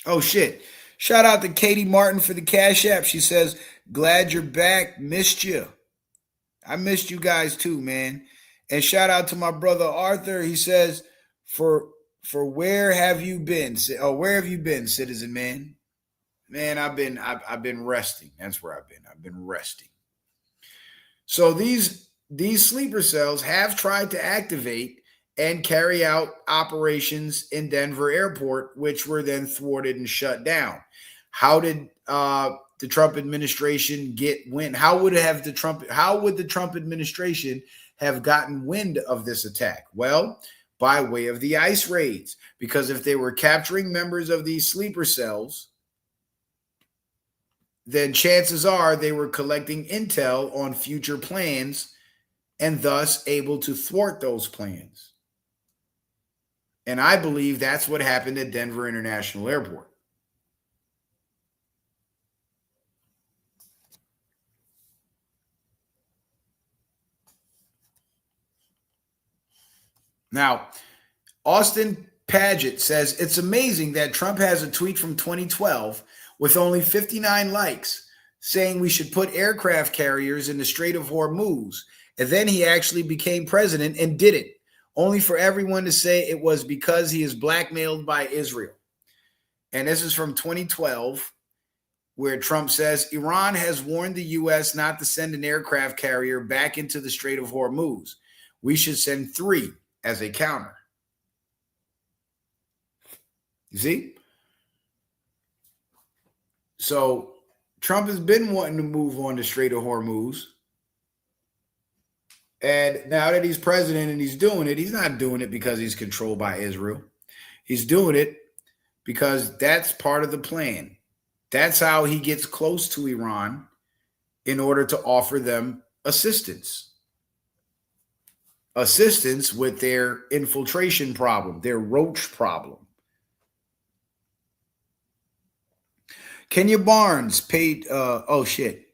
Oh, shit. Shout out to Katie Martin for the Cash App. She says, glad you're back. Missed you. I missed you guys too, man. And shout out to my brother Arthur. He says, for where have you been? Oh, where have you been, citizen man? Man, I've been resting. That's where I've been. I've been resting. So these sleeper cells have tried to activate and carry out operations in Denver Airport, which were then thwarted and shut down. How did the Trump administration get wind? How would the Trump administration have gotten wind of this attack? Well, by way of the ICE raids, because if they were capturing members of these sleeper cells, then chances are they were collecting intel on future plans and thus able to thwart those plans. And I believe that's what happened at Denver International Airport. Now, Austin Paget says, it's amazing that Trump has a tweet from 2012 with only 59 likes saying we should put aircraft carriers in the Strait of Hormuz. And then he actually became president and did it, only for everyone to say it was because he is blackmailed by Israel. And this is from 2012, where Trump says, Iran has warned the U.S. not to send an aircraft carrier back into the Strait of Hormuz. We should send 3 as a counter. You see? So Trump has been wanting to move on the Strait of Hormuz. And now that he's president and he's doing it, he's not doing it because he's controlled by Israel. He's doing it because that's part of the plan. That's how he gets close to Iran in order to offer them assistance. Assistance with their infiltration problem, their roach problem. Kenya Barnes paid, oh shit.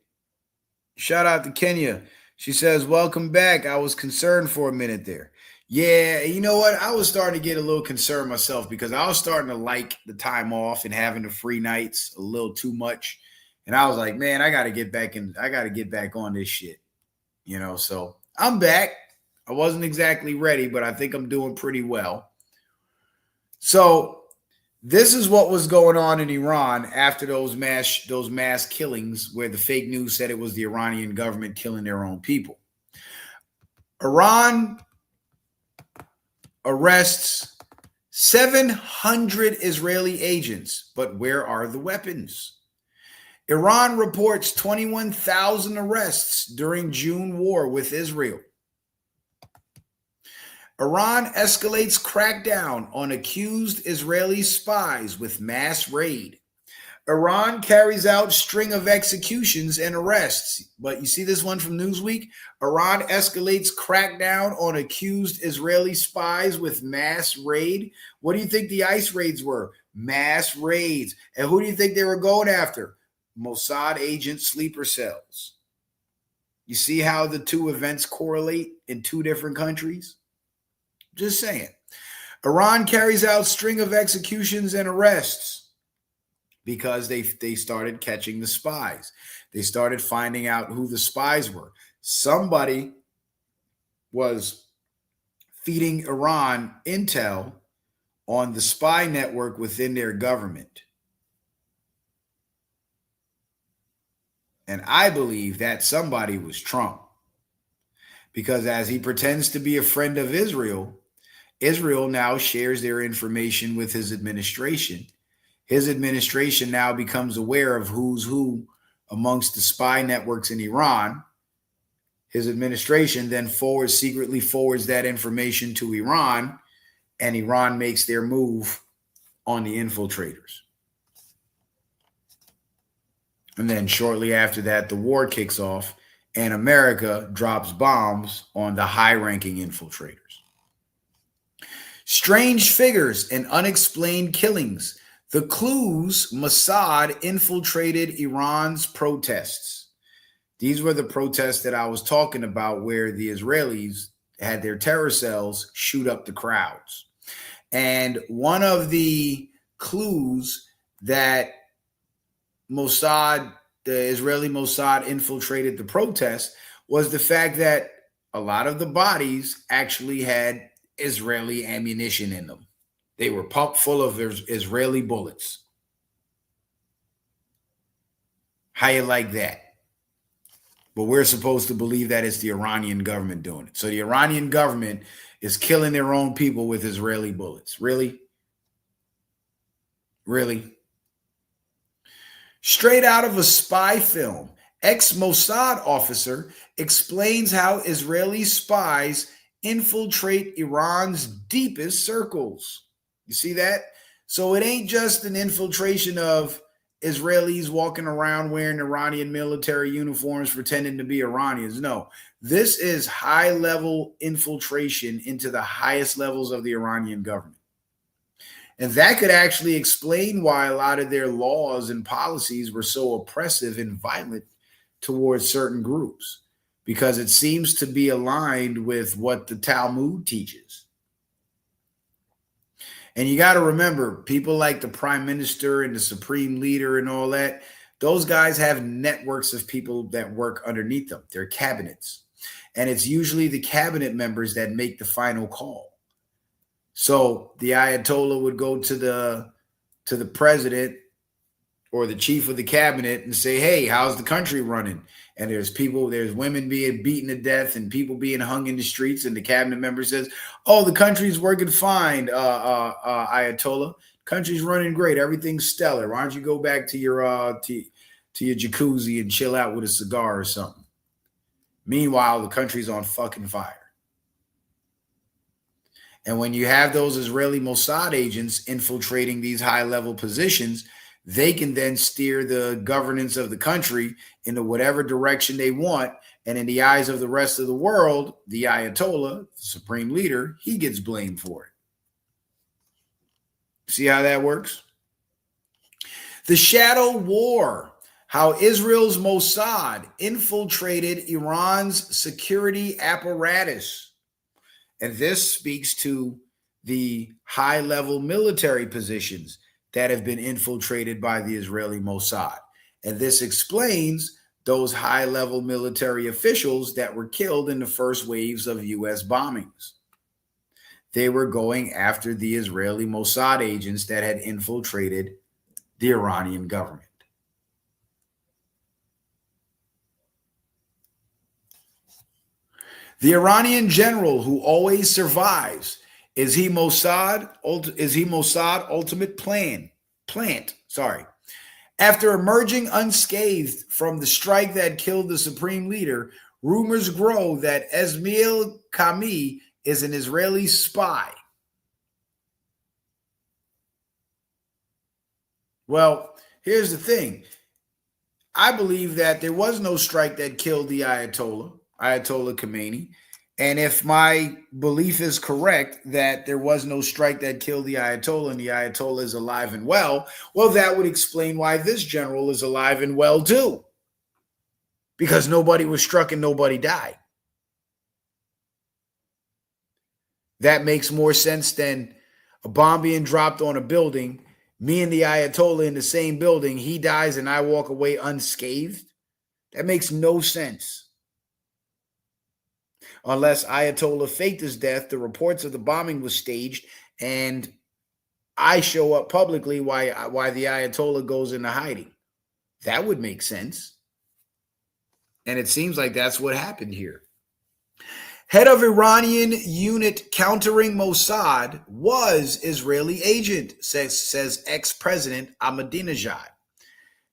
Shout out to Kenya. She says, welcome back. I was concerned for a minute there. Yeah, you know what? I was starting to get a little concerned myself because I was starting to like the time off and having the free nights a little too much. And I was like, man, I got to get back on this shit. You know, so I'm back. I wasn't exactly ready, but I think I'm doing pretty well. So this is what was going on in Iran after those mass killings where the fake news said it was the Iranian government killing their own people. Iran arrests 700 Israeli agents, but where are the weapons? Iran reports 21,000 arrests during June war with Israel. Iran escalates crackdown on accused Israeli spies with mass raid. Iran carries out string of executions and arrests. But you see this one from Newsweek? Iran escalates crackdown on accused Israeli spies with mass raid. What do you think the ICE raids were? Mass raids. And who do you think they were going after? Mossad agent sleeper cells. You see how the two events correlate in two different countries? Just saying. Iran carries out string of executions and arrests because they started catching the spies. They started finding out who the spies were. Somebody was feeding Iran intel on the spy network within their government. And I believe that somebody was Trump. Because as he pretends to be a friend of Israel, Israel now shares their information with his administration. His administration now becomes aware of who's who amongst the spy networks in Iran. His administration then secretly forwards that information to Iran, and Iran makes their move on the infiltrators. And then shortly after that, the war kicks off, and America drops bombs on the high-ranking infiltrators. Strange figures and unexplained killings. The clues: Mossad infiltrated Iran's protests. These were the protests that I was talking about, where the Israelis had their terror cells shoot up the crowds. And one of the clues that Mossad, the Israeli Mossad, infiltrated the protests was the fact that a lot of the bodies actually had Israeli ammunition in them. They were pumped full of Israeli bullets. How you like that? But we're supposed to believe that it's the Iranian government doing it. So the Iranian government is killing their own people with Israeli bullets. Really? Really? Straight out of a spy film, ex-Mossad officer explains how Israeli spies infiltrate Iran's deepest circles. You see that? So it ain't just an infiltration of Israelis walking around wearing Iranian military uniforms pretending to be Iranians. No, this is high-level infiltration into the highest levels of the Iranian government. And that could actually explain why a lot of their laws and policies were so oppressive and violent towards certain groups, because it seems to be aligned with what the Talmud teaches. And you got to remember, people like the prime minister and the supreme leader and all that, those guys have networks of people that work underneath them. They're cabinets. And it's usually the cabinet members that make the final call. So the Ayatollah would go to the president or the chief of the cabinet and say, hey, how's the country running? And there's women being beaten to death and people being hung in the streets. And the cabinet member says, oh, the country's working fine, Ayatollah. Country's running great. Everything's stellar. Why don't you go back to your jacuzzi and chill out with a cigar or something? Meanwhile, the country's on fucking fire. And when you have those Israeli Mossad agents infiltrating these high-level positions, they can then steer the governance of the country into whatever direction they want. And in the eyes of the rest of the world, the Ayatollah, the supreme leader, he gets blamed for it. See how that works? The shadow war: how Israel's Mossad infiltrated Iran's security apparatus. And this speaks to the high-level military positions that have been infiltrated by the Israeli Mossad. And this explains those high-level military officials that were killed in the first waves of U.S. bombings. They were going after the Israeli Mossad agents that had infiltrated the Iranian government. The Iranian general who always survives, is he Mossad ultimate plant? After emerging unscathed from the strike that killed the supreme leader, rumors grow that Esmail Qami is an Israeli spy. Well, here's the thing. I believe that there was no strike that killed the Ayatollah Khomeini. And if my belief is correct that there was no strike that killed the Ayatollah and the Ayatollah is alive and well, that would explain why this general is alive and well too. Because nobody was struck and nobody died. That makes more sense than a bomb being dropped on a building, me and the Ayatollah in the same building, he dies and I walk away unscathed. That makes no sense. Unless Ayatollah faked his death, the reports of the bombing was staged, and I show up publicly why the Ayatollah goes into hiding. That would make sense. And it seems like that's what happened here. Head of Iranian unit countering Mossad was Israeli agent, says ex-president Ahmadinejad.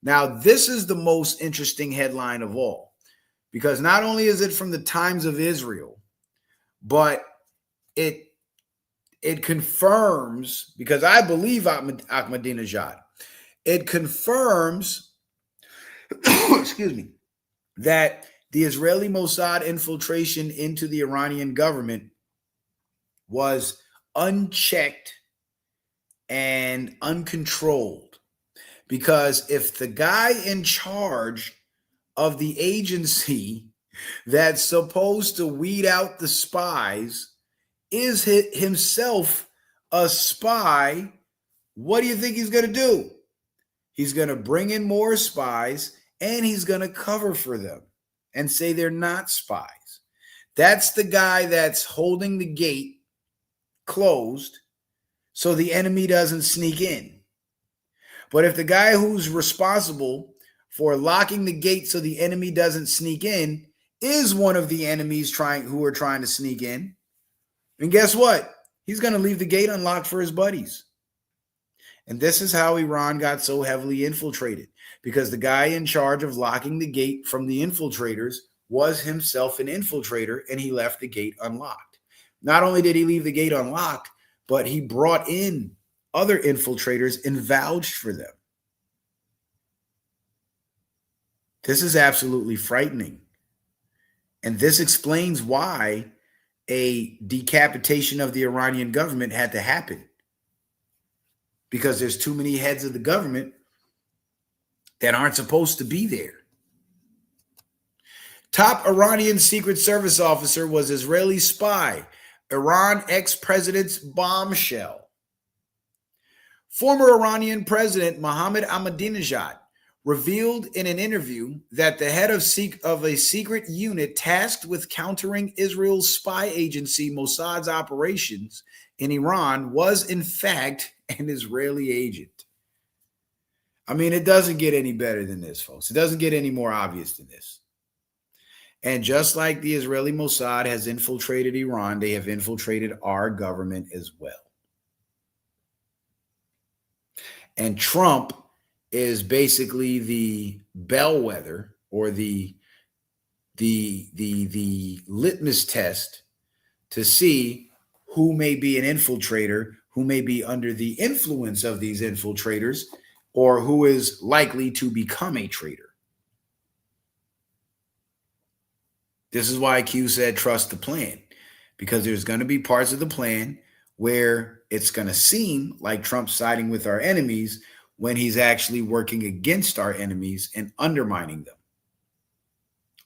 Now, this is the most interesting headline of all, because not only is it from the Times of Israel, but it confirms, because I believe Ahmadinejad, it confirms, excuse me, that the Israeli Mossad infiltration into the Iranian government was unchecked and uncontrolled. Because if the guy in charge of the agency that's supposed to weed out the spies is himself a spy, what do you think he's going to do? He's going to bring in more spies, and he's going to cover for them and say they're not spies. That's the guy that's holding the gate closed so the enemy doesn't sneak in. But if the guy who's responsible for locking the gate so the enemy doesn't sneak in is one of the enemies who are trying to sneak in, and guess what? He's going to leave the gate unlocked for his buddies. And this is how Iran got so heavily infiltrated, because the guy in charge of locking the gate from the infiltrators was himself an infiltrator, and he left the gate unlocked. Not only did he leave the gate unlocked, but he brought in other infiltrators and vouched for them. This is absolutely frightening. And this explains why a decapitation of the Iranian government had to happen. Because there's too many heads of the government that aren't supposed to be there. Top Iranian Secret Service officer was Israeli spy, Iran ex-president's bombshell. Former Iranian President Mohammad Ahmadinejad revealed in an interview that the head of a secret unit tasked with countering Israel's spy agency Mossad's operations in Iran was, in fact, an Israeli agent. I mean, it doesn't get any better than this, folks. It doesn't get any more obvious than this. And just like the Israeli Mossad has infiltrated Iran, they have infiltrated our government as well. And Trump is basically the bellwether, or the litmus test to see who may be an infiltrator, who may be under the influence of these infiltrators, or who is likely to become a traitor. This is why Q said trust the plan, because there's going to be parts of the plan where it's going to seem like Trump's siding with our enemies when he's actually working against our enemies and undermining them,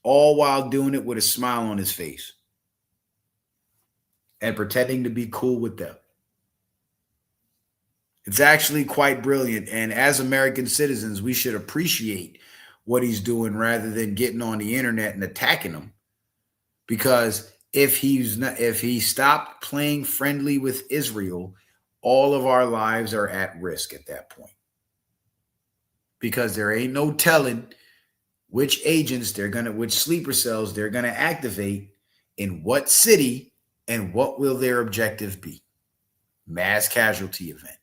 all while doing it with a smile on his face and pretending to be cool with them. It's actually quite brilliant. And as American citizens, we should appreciate what he's doing rather than getting on the internet and attacking him. Because if he stopped playing friendly with Israel, all of our lives are at risk at that point. Because there ain't no telling which agents which sleeper cells they're gonna activate in what city, and what will their objective be. Mass casualty event.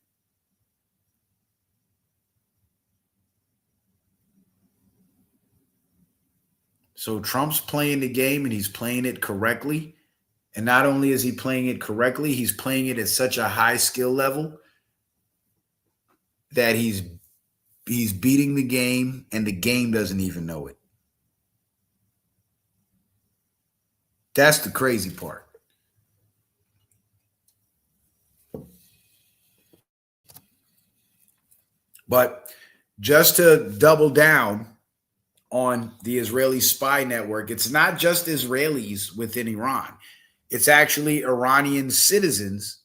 So Trump's playing the game, and he's playing it correctly. And not only is he playing it correctly, he's playing it at such a high skill level that he's beating the game, and the game doesn't even know it. That's the crazy part. But just to double down on the Israeli spy network, it's not just Israelis within Iran. It's actually Iranian citizens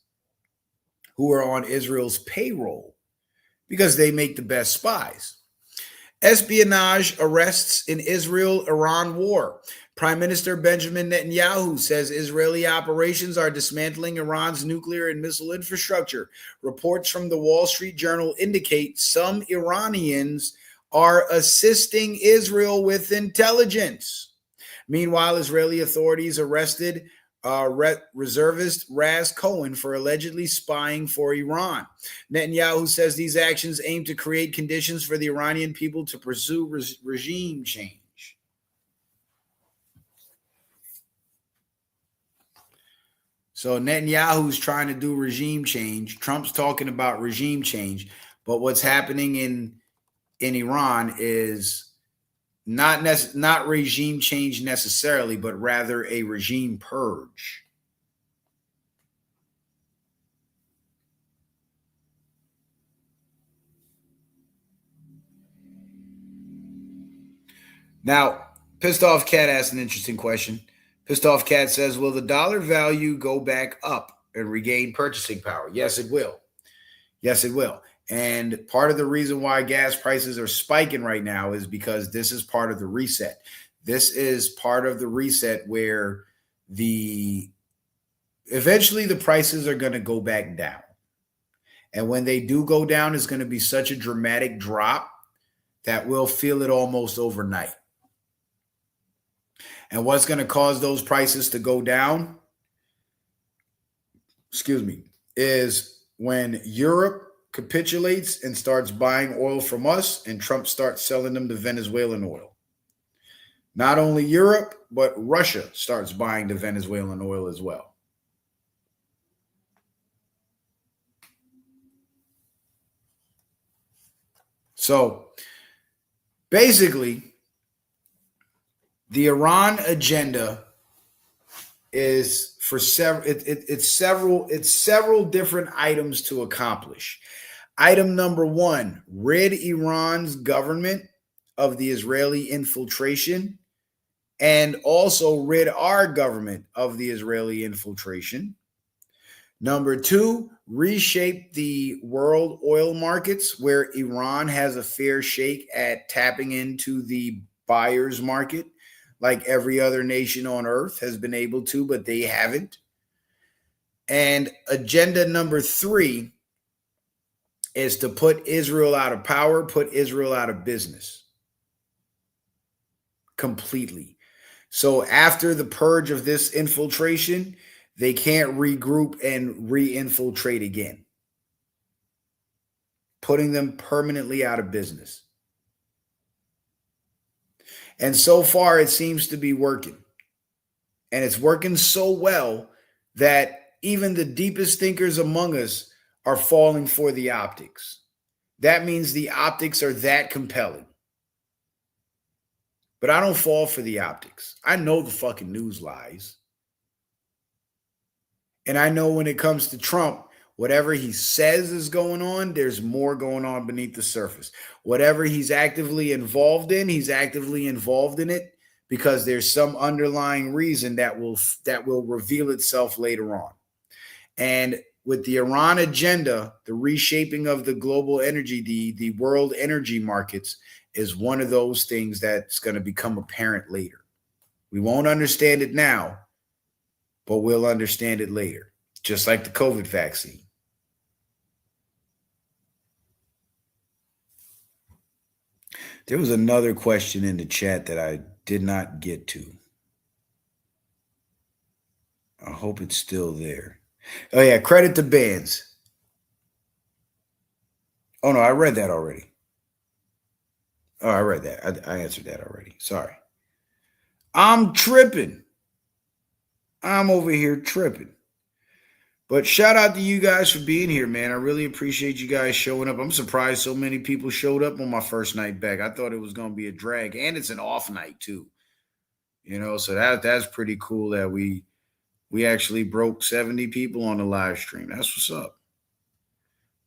who are on Israel's payroll because they make the best spies. Espionage arrests in Israel-Iran war. Prime Minister Benjamin Netanyahu says Israeli operations are dismantling Iran's nuclear and missile infrastructure. Reports from the Wall Street Journal indicate some Iranians are assisting Israel with intelligence. Meanwhile, Israeli authorities arrested reservist Raz Cohen for allegedly spying for Iran. Netanyahu says these actions aim to create conditions for the Iranian people to pursue regime change. So Netanyahu's trying to do regime change. Trump's talking about regime change, but what's happening in Iran is not regime change necessarily, but rather a regime purge. Now, Pissed Off Cat asked an interesting question. Pissed Off Cat says, will the dollar value go back up and regain purchasing power? Yes, it will. Yes, it will. And part of the reason why gas prices are spiking right now is because this is part of the reset. This is part of the reset where eventually the prices are going to go back down. And when they do go down, it's going to be such a dramatic drop that we'll feel it almost overnight. And what's going to cause those prices to go down, is when Europe capitulates and starts buying oil from us and Trump starts selling them the Venezuelan oil. Not only Europe, but Russia starts buying the Venezuelan oil as well. So basically, the Iran agenda is for it's several different items to accomplish. Item number one, rid Iran's government of the Israeli infiltration and also rid our government of the Israeli infiltration. Number two, reshape the world oil markets where Iran has a fair shake at tapping into the buyer's market like every other nation on earth has been able to, but they haven't. And agenda number three is to put Israel out of power, put Israel out of business completely. So after the purge of this infiltration, they can't regroup and re-infiltrate again, putting them permanently out of business. And so far, it seems to be working. And it's working so well that even the deepest thinkers among us are falling for the optics. That means the optics are that compelling. But I don't fall for the optics. I know the fucking news lies. And I know when it comes to Trump, whatever he says is going on, there's more going on beneath the surface. Whatever he's actively involved in, he's actively involved in it because there's some underlying reason that will reveal itself later on. And with the Iran agenda, the reshaping of the global energy, the world energy markets is one of those things that's going to become apparent later. We won't understand it now, but we'll understand it later, just like the COVID vaccine. There was another question in the chat that I did not get to. I hope it's still there. Oh, yeah, credit to bands. Oh, no, I read that already. Oh, I read that. I answered that already. Sorry. I'm tripping. I'm over here tripping. But shout out to you guys for being here, man. I really appreciate you guys showing up. I'm surprised so many people showed up on my first night back. I thought it was going to be a drag, and it's an off night too. So that's pretty cool that we actually broke 70 people on the live stream. That's what's up.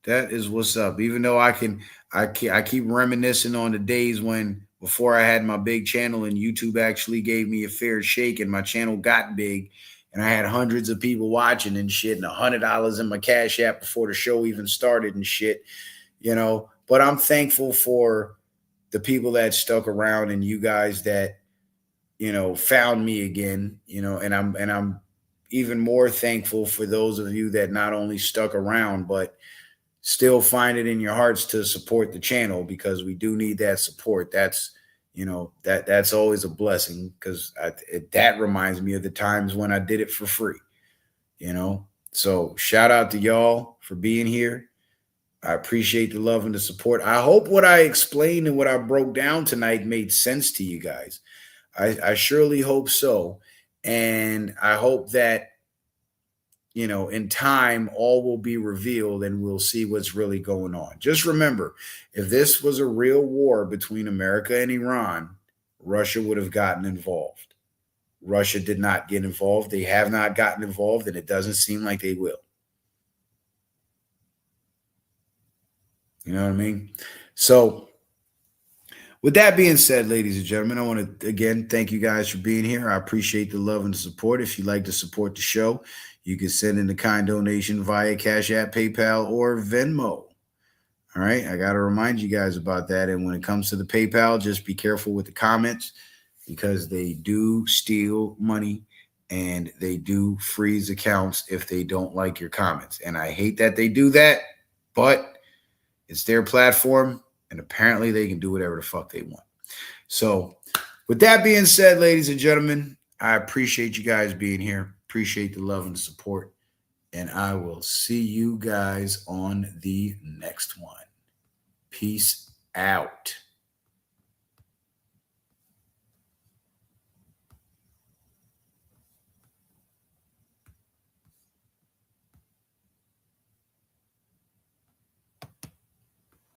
That is what's up. Even though I keep reminiscing on the days when before I had my big channel and YouTube actually gave me a fair shake and my channel got big and I had hundreds of people watching and shit and $100 in my Cash App before the show even started and shit, But I'm thankful for the people that stuck around and you guys that, found me again, and I'm even more thankful for those of you that not only stuck around, but still find it in your hearts to support the channel because we do need that support. That's, that's always a blessing, because that reminds me of the times when I did it for free. So shout out to y'all for being here. I appreciate the love and the support. I hope what I explained and what I broke down tonight made sense to you guys. I surely hope so. And I hope that, in time, all will be revealed and we'll see what's really going on. Just remember, if this was a real war between America and Iran, Russia would have gotten involved. Russia did not get involved. They have not gotten involved, and it doesn't seem like they will. You know what I mean? So, with that being said, ladies and gentlemen, I want to again thank you guys for being here. I appreciate the love and the support. If you'd like to support the show, you can send in a kind donation via Cash App, PayPal, or Venmo. All right. I got to remind you guys about that. And when it comes to the PayPal, just be careful with the comments, because they do steal money and they do freeze accounts if they don't like your comments. And I hate that they do that, but it's their platform, and apparently they can do whatever the fuck they want. So with that being said, ladies and gentlemen, I appreciate you guys being here. Appreciate the love and the support. And I will see you guys on the next one. Peace out.